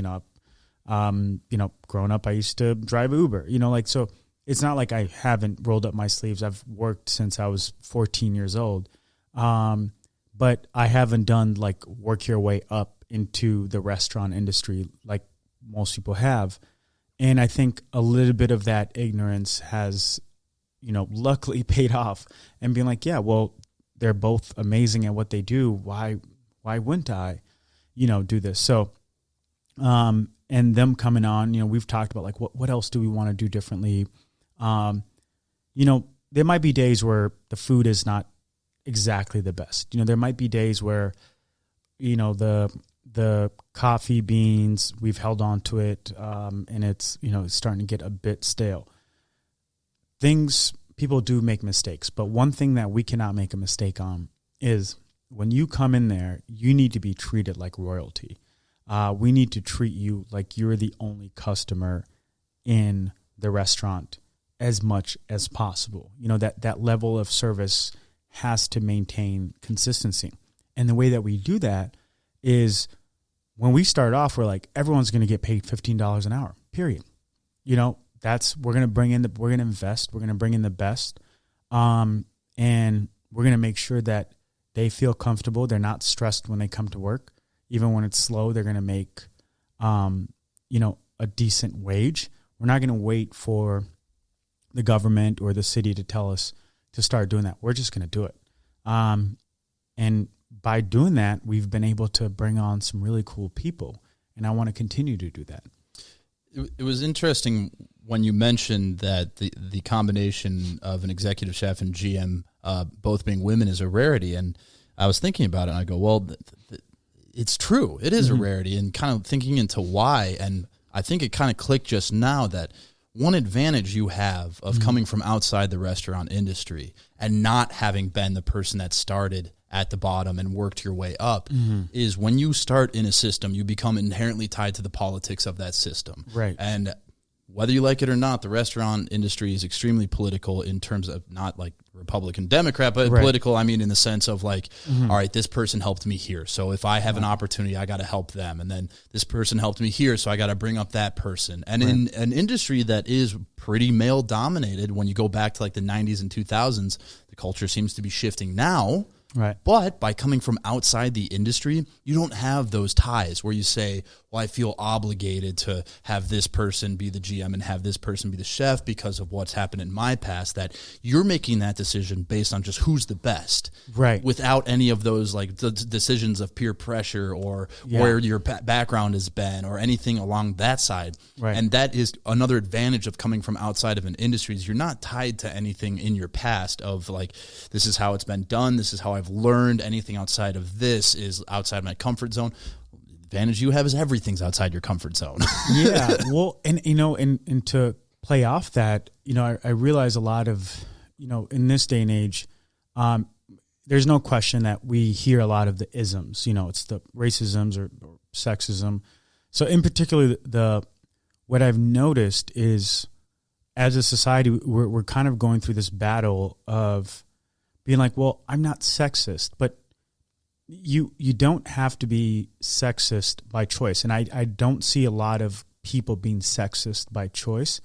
Growing up, I used to drive Uber, so it's not like I haven't rolled up my sleeves. I've worked since I was 14 years old. But I haven't done like work your way up into the restaurant industry like most people have. And I think a little bit of that ignorance has, luckily paid off, and being like, yeah, well, they're both amazing at what they do. Why wouldn't I, do this? So, and them coming on, we've talked about like, what else do we want to do differently? There might be days where the food is not exactly the best. There might be days where, the coffee beans, we've held on to it, and it's, it's starting to get a bit stale. People do make mistakes, but one thing that we cannot make a mistake on is when you come in there, you need to be treated like royalty. We need to treat you like you're the only customer in the restaurant as much as possible. That level of service has to maintain consistency. And the way that we do that is when we start off, we're like, everyone's going to get paid $15 an hour, period. We're going to invest, we're going to bring in the best. And we're going to make sure that they feel comfortable. They're not stressed when they come to work. Even when it's slow, they're going to make, a decent wage. We're not going to wait for the government or the city to tell us to start doing that. We're just going to do it. And by doing that, we've been able to bring on some really cool people. And I want to continue to do that. It was interesting when you mentioned that the combination of an executive chef and GM both being women is a rarity, and I was thinking about it, and I go, well, it's true. It is a rarity, and kind of thinking into why, and I think it kind of clicked just now that one advantage you have of coming from outside the restaurant industry and not having been the person that started at the bottom and worked your way up is when you start in a system, you become inherently tied to the politics of that system. Right. And whether you like it or not, the restaurant industry is extremely political in terms of not like Republican, Democrat, but political, I mean, in the sense of like, all right, this person helped me here. So if I have an opportunity, I got to help them. And then this person helped me here, so I got to bring up that person. And in an industry that is pretty male dominated, when you go back to like the 90s and 2000s, the culture seems to be shifting now. Right. But by coming from outside the industry, you don't have those ties where you say, well, I feel obligated to have this person be the GM and have this person be the chef because of what's happened in my past, that you're making that decision based on just who's the best. Right. Without any of those like the decisions of peer pressure or where your background has been or anything along that side. Right. And that is another advantage of coming from outside of an industry is you're not tied to anything in your past of like, this is how it's been done. This is how I've learned. Anything outside of this is outside my comfort zone. The advantage you have is everything's outside your comfort zone. Yeah. Well, and, you know, and to play off that, you know, I realize a lot of, you know, in this day and age, there's no question that we hear a lot of the isms, you know, it's the racisms or sexism. So in particular, what I've noticed is as a society, we're kind of going through this battle of being like, well, I'm not sexist, but you don't have to be sexist by choice. And I don't see a lot of people being sexist by choice,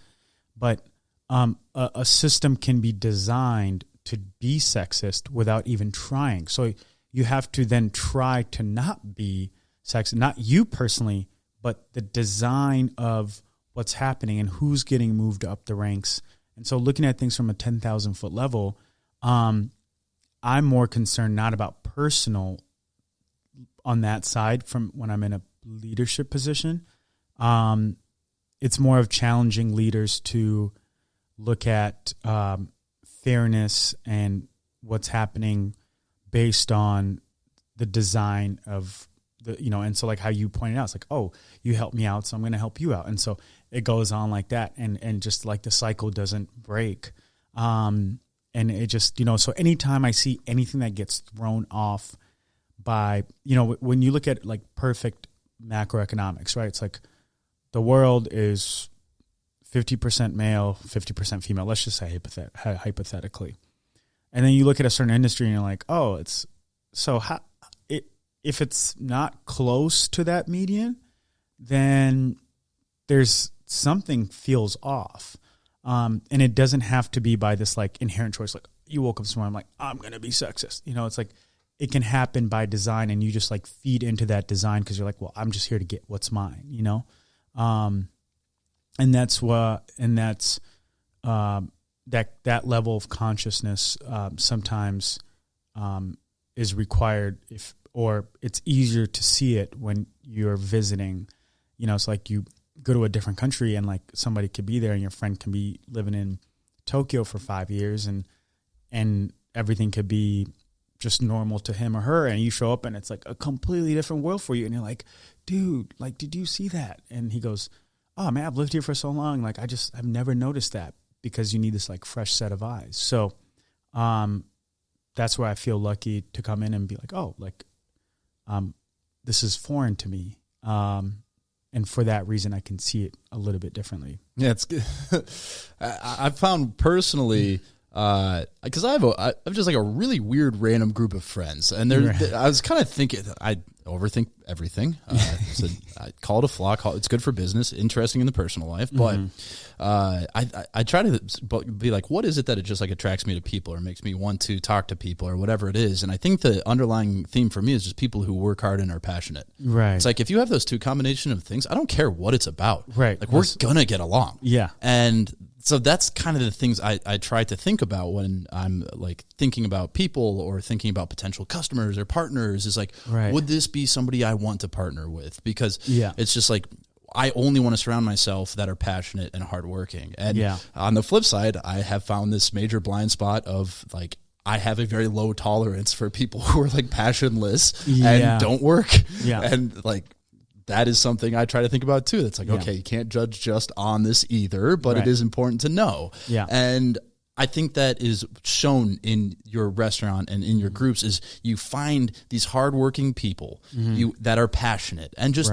but a system can be designed to be sexist without even trying. So you have to then try to not be sexist, not you personally, but the design of what's happening and who's getting moved up the ranks. And so looking at things from a 10,000 foot level, I'm more concerned not about personal on that side from when I'm in a leadership position. It's more of challenging leaders to look at fairness and what's happening based on the design of the, you know, and so like how you pointed out, it's like, oh, you helped me out, so I'm going to help you out. And so it goes on like that. And just like the cycle doesn't break. And it just, you know, so anytime I see anything that gets thrown off by, you know, when you look at like perfect macroeconomics, right? It's like the world is 50% male, 50% female. Let's just say hypothetically. And then you look at a certain industry and you're like, oh, it's so if it's not close to that median, then there's something feels off. And it doesn't have to be by this like inherent choice. Like you woke up this morning, I'm like, I'm going to be sexist. You know, it's like, it can happen by design and you just like feed into that design because you're like, well, I'm just here to get what's mine, you know? And that's that level of consciousness sometimes is required or it's easier to see it when you're visiting. You know, it's like you go to a different country and like somebody could be there and your friend can be living in Tokyo for 5 years and everything could be just normal to him or her, and you show up and it's like a completely different world for you, and you're like, dude, like, did you see that? And he goes, oh man, I've lived here for so long, like I've never noticed that, because you need this like fresh set of eyes. So that's where I feel lucky to come in and be like, oh, like this is foreign to me, and for that reason I can see it a little bit differently. Yeah, it's good. I found personally, because I have just like a really weird random group of friends, and I was kind of thinking I overthink everything. So I call it a flaw. It's good for business, interesting in the personal life, but I try to be like, what is it that it just like attracts me to people or makes me want to talk to people or whatever it is? And I think the underlying theme for me is just people who work hard and are passionate. Right. It's like if you have those two combination of things, I don't care what it's about. Right. Like we're gonna get along. Yeah. And so that's kind of the things I try to think about when I'm like thinking about people or thinking about potential customers or partners is like, would this be somebody I want to partner with? Because it's just like, I only want to surround myself that are passionate and hardworking. And on the flip side, I have found this major blind spot of like, I have a very low tolerance for people who are like passionless and don't work. And like, that is something I try to think about too. That's like, okay, you can't judge just on this either, but it is important to know. And I think that is shown in your restaurant and in your groups is you find these hardworking people that are passionate and just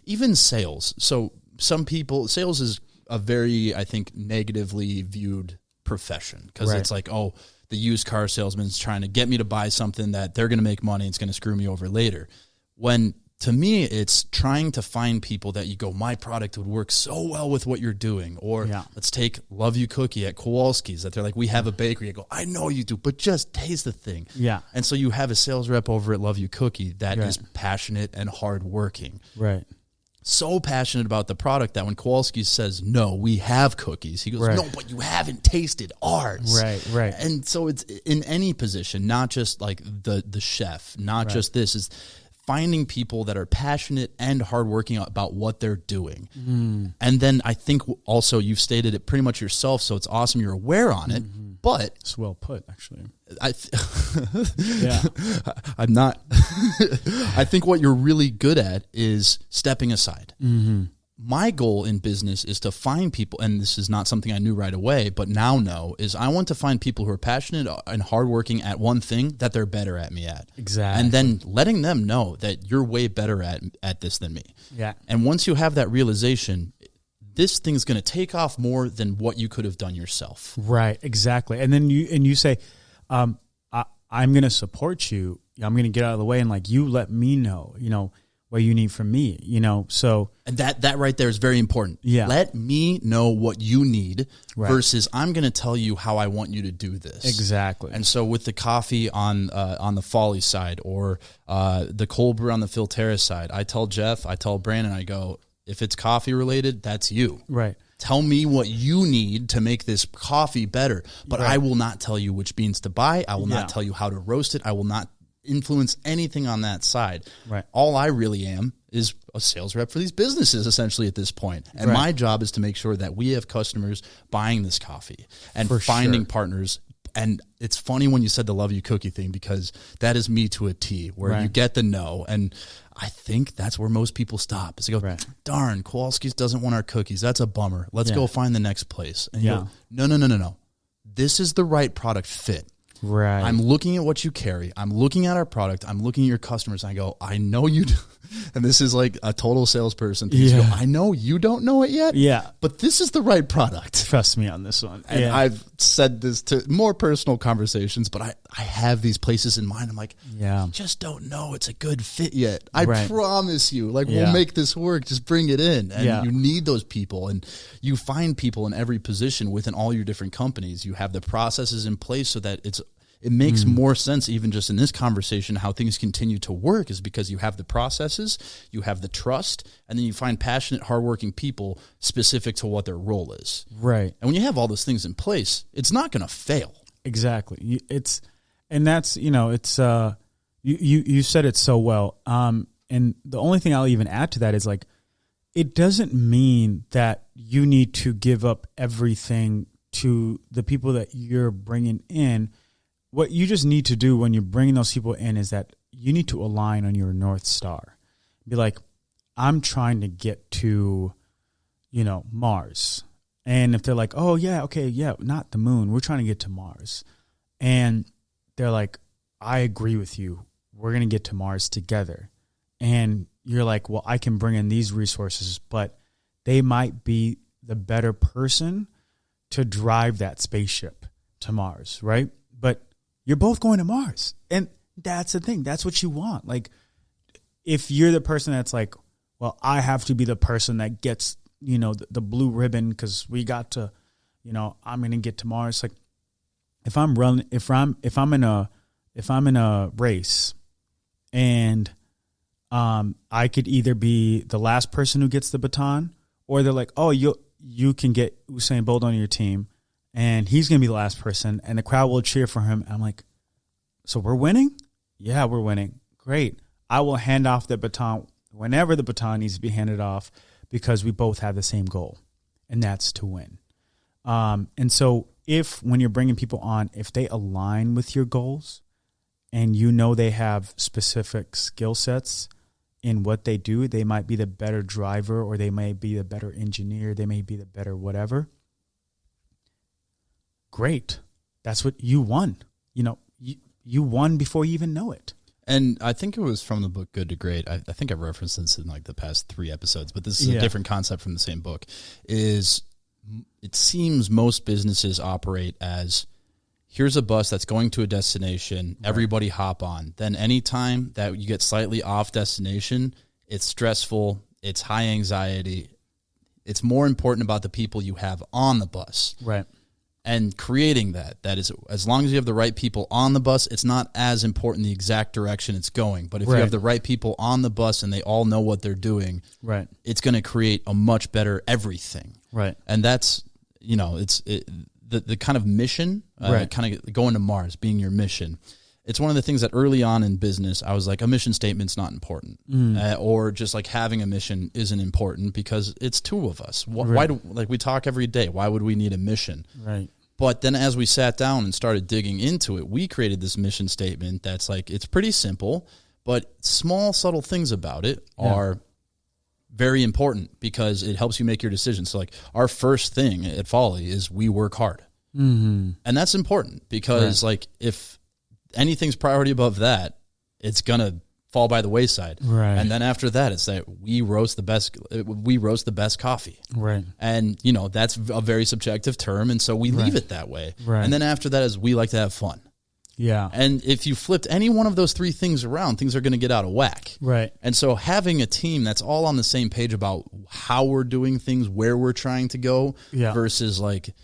even sales. So some people, sales is a very, I think, negatively viewed profession because it's like, oh, the used car salesman's trying to get me to buy something that they're going to make money. It's going to screw me over later. When to me, it's trying to find people that you go, my product would work so well with what you're doing. Or let's take Love You Cookie at Kowalski's that they're like, we have a bakery. I go, I know you do, but just taste the thing. And so you have a sales rep over at Love You Cookie that is passionate and hardworking. So passionate about the product that when Kowalski says, no, we have cookies, he goes, no, but you haven't tasted ours. And so it's in any position, not just like the chef, not just this, is finding people that are passionate and hardworking about what they're doing. And then I think also you've stated it pretty much yourself, so it's awesome you're aware on it, but... It's well put, actually. I'm not... I think what you're really good at is stepping aside. My goal in business is to find people, and this is not something I knew right away, but now know, is I want to find people who are passionate and hardworking at one thing that they're better at me at. And then letting them know that you're way better at this than me. And once you have that realization, this thing's going to take off more than what you could have done yourself. Exactly. And then you say, I'm going to support you. I'm going to get out of the way and like you let me know, what you need from me, so. And that right there is very important. Let me know what you need versus I'm going to tell you how I want you to do this. Exactly. And so with the coffee on the Folly side or the cold brew on the Phil Terrace side, I tell Jeff, I tell Brandon, I go, if it's coffee related, that's you. Tell me what you need to make this coffee better, but I will not tell you which beans to buy. I will not tell you how to roast it. I will not influence anything on that side. All I really am is a sales rep for these businesses essentially at this point. And my job is to make sure that we have customers buying this coffee and finding partners. And it's funny when you said the Love You Cookie thing because that is me to a T where you get the no. And I think that's where most people stop. Is they go, darn, Kowalski's doesn't want our cookies. That's a bummer. Let's go find the next place. And you go, no. This is the right product fit. I'm looking at what you carry. I'm looking at our product. I'm looking at your customers. And I go, I know you do. And this is like a total salesperson. Go, I know you don't know it yet. But this is the right product. Trust me on this one. And I've said this to more personal conversations, but I have these places in mind. I'm like, I just don't know it's a good fit yet. I promise you, like, we'll make this work. Just bring it in. And you need those people. And you find people in every position within all your different companies. You have the processes in place so that it makes more sense even just in this conversation how things continue to work is because you have the processes, you have the trust, and then you find passionate, hardworking people specific to what their role is. And when you have all those things in place, it's not going to fail. Exactly. You said it so well. And the only thing I'll even add to that is like, it doesn't mean that you need to give up everything to the people that you're bringing in. What you just need to do when you're bringing those people in is that you need to align on your North Star. Be like, I'm trying to get to, Mars. And if they're like, oh, yeah, okay, yeah, not the moon. We're trying to get to Mars. And they're like, I agree with you. We're going to get to Mars together. And you're like, well, I can bring in these resources, but they might be the better person to drive that spaceship to Mars, right? But you're both going to Mars. And that's the thing. That's what you want. Like, if you're the person that's like, well, I have to be the person that gets, the blue ribbon because we got to, I'm going to get to Mars. Like, if I'm in a race and I could either be the last person who gets the baton, or they're like, oh, you can get Usain Bolt on your team, and he's going to be the last person, and the crowd will cheer for him. And I'm like, so we're winning? Yeah, we're winning. Great. I will hand off the baton whenever the baton needs to be handed off, because we both have the same goal, and that's to win. And so when you're bringing people on, if they align with your goals and you know they have specific skill sets in what they do, they might be the better driver, or they may be the better engineer, they may be the better whatever. Great. That's what you won. You won before you even know it. And I think it was from the book Good to Great. I think I've referenced this in like the past 3 episodes, but this is a different concept from the same book. It seems most businesses operate as, here's a bus that's going to a destination, everybody hop on. Then anytime that you get slightly off destination, it's stressful, it's high anxiety. It's more important about the people you have on the bus. Right. And creating that is, as long as you have the right people on the bus, it's not as important the exact direction it's going. But if you have the right people on the bus and they all know what they're doing, it's going to create a much better everything. Right. And that's, the kind of mission, kind of going to Mars, being your mission. It's one of the things that early on in business, I was like, a mission statement's not important. Or just like having a mission isn't important because it's 2 of us. Why do, like, we talk every day, why would we need a mission? Right. But then as we sat down and started digging into it, we created this mission statement that's like, it's pretty simple, but small, subtle things about it are very important because it helps you make your decisions. So like our first thing at Folly is we work hard. And that's important because like if anything's priority above that, it's going to fall by the wayside. Right. And then after that, it's that we roast the best coffee. Right. And, that's a very subjective term. And so we leave it that way. Right. And then after that is we like to have fun. Yeah. And if you flipped any one of those 3 things around, things are going to get out of whack. Right. And so having a team that's all on the same page about how we're doing things, where we're trying to go versus like,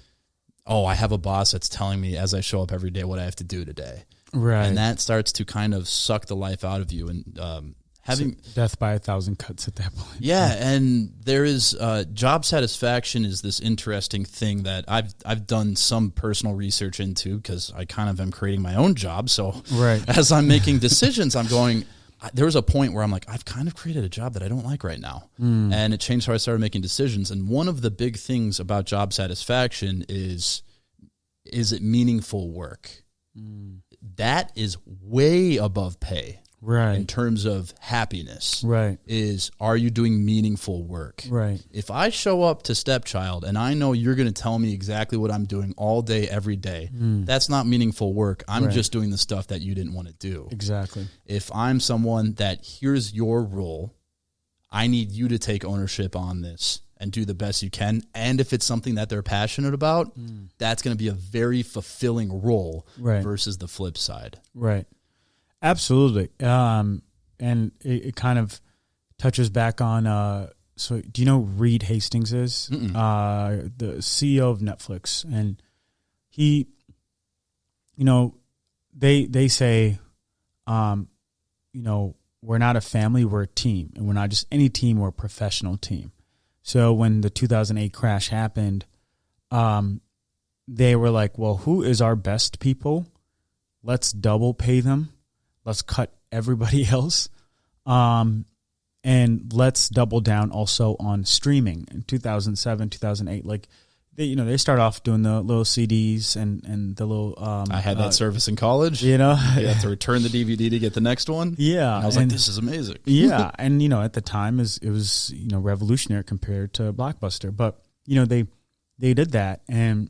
oh, I have a boss that's telling me as I show up every day what I have to do today. Right. And that starts to kind of suck the life out of you. And having death by 1,000 cuts at that point. Yeah. And there is job satisfaction is this interesting thing that I've done some personal research into because I kind of am creating my own job. So as I'm making decisions, I'm going, there was a point where I'm like, I've kind of created a job that I don't like right now. And it changed how I started making decisions. And one of the big things about job satisfaction is it meaningful work? That is way above pay. Right. In terms of happiness. Right. Are you doing meaningful work? Right. If I show up to Stepchld and I know you're going to tell me exactly what I'm doing all day, every day, that's not meaningful work. I'm just doing the stuff that you didn't want to do. Exactly. If I'm someone that here's your role, I need you to take ownership on this and do the best you can. And if it's something that they're passionate about, that's going to be a very fulfilling role versus the flip side. Right. Absolutely. And it kind of touches back on, so do you know who Reed Hastings is? The CEO of Netflix. And he, they say, we're not a family, we're a team. And we're not just any team, we're a professional team. So when the 2008 crash happened, they were like, well, who is our best people? Let's double pay them. Let's cut everybody else. And let's double down also on streaming. In 2007, 2008, like they start off doing the little CDs and the little. I had that service in college. You have to return the DVD to get the next one. Yeah, and I was like, this is amazing. Yeah, and at the time it was revolutionary compared to Blockbuster, but they did that, and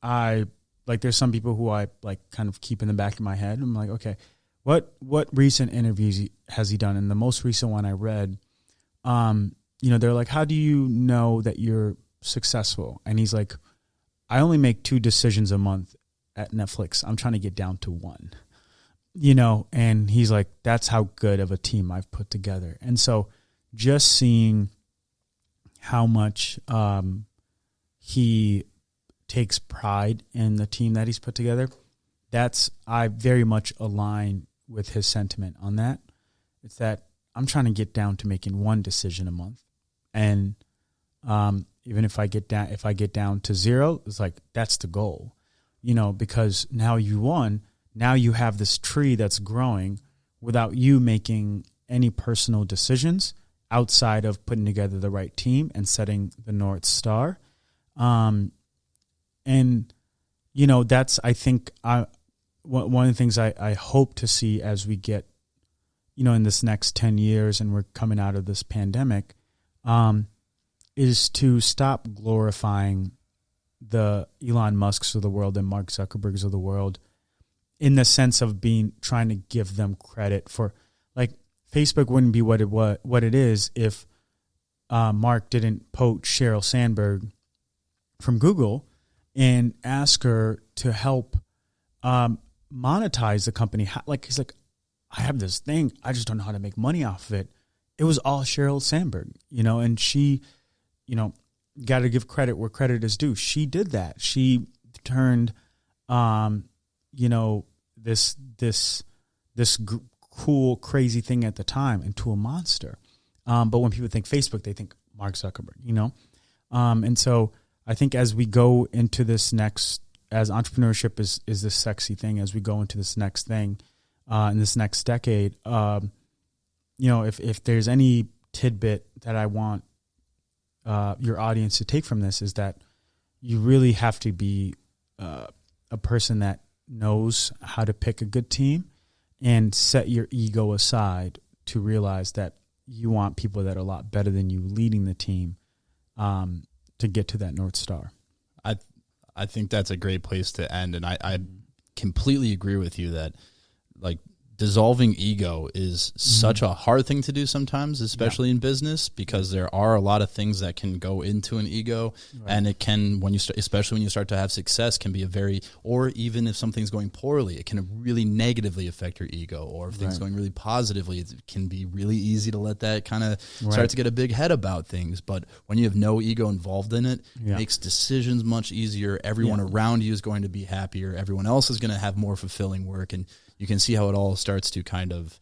I like there's some people who I like kind of keep in the back of my head. I'm like, okay, what recent interviews has he done? And the most recent one I read, they're like, how do you know that you're successful? And he's like, I only make 2 decisions a month at Netflix. I'm trying to get down to 1, and he's like, that's how good of a team I've put together. And so just seeing how much he takes pride in the team that he's put together, I very much align with his sentiment on that. It's that I'm trying to get down to making 1 decision a month. And even if I get down to 0, it's like, that's the goal, because now you won. Now you have this tree that's growing without you making any personal decisions outside of putting together the right team and setting the North Star. And, you know, that's, I think, one of the things I hope to see as we get, you know, in this next 10 years and we're coming out of this pandemic, is to stop glorifying the Elon Musks of the world and Mark Zuckerbergs of the world in the sense of trying to give them credit for, like, Facebook wouldn't be what it is if Mark didn't poach Sheryl Sandberg from Google and ask her to help monetize the company. Like, he's like, I have this thing, I just don't know how to make money off of it. It was all Sheryl Sandberg, you know, and she, you know, got to give credit where credit is due. She did that. She turned, you know, this cool, crazy thing at the time into a monster. But when people think Facebook, they think Mark Zuckerberg, you know? And so I think as we go into this next, as entrepreneurship is this sexy thing, as we go into this next thing, in this next decade, you know, if there's any tidbit that I want your audience to take from this, is that you really have to be a person that knows how to pick a good team and set your ego aside to realize that you want people that are a lot better than you leading the team to get to that North Star. I think that's a great place to end, and I completely agree with you that, like, dissolving ego is such a hard thing to do sometimes, especially in business, because there are a lot of things that can go into an ego, and it can, when you start, especially when you start to have success, can be or even if something's going poorly, it can really negatively affect your ego, or if things going really positively, it can be really easy to let that kind of start to get a big head about things. But when you have no ego involved in it, it makes decisions much easier. Everyone around you is going to be happier. Everyone else is going to have more fulfilling work, and you can see how it all starts to kind of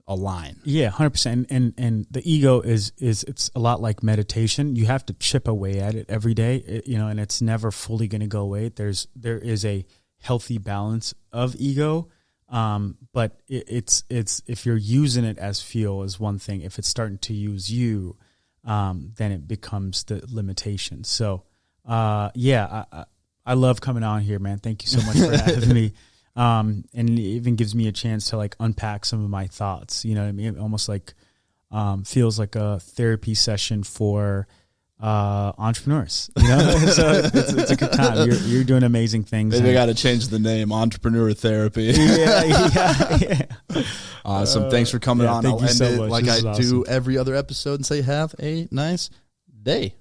align. Yeah, 100%. And the ego is it's a lot like meditation. You have to chip away at it every day, you know, and it's never fully going to go away. There is a healthy balance of ego, but it's if you're using it as fuel is one thing. If it's starting to use you, then it becomes the limitation. So, I love coming on here, man. Thank you so much for having me. And it even gives me a chance to, like, unpack some of my thoughts, you know what I mean? It almost like, feels like a therapy session for, entrepreneurs, you know? So it's a good time. You're doing amazing things. Maybe I got to change the name, Entrepreneur Therapy. Yeah. Awesome. Thanks for coming on. Thank you so much. Like I do every other episode and say, have a nice day.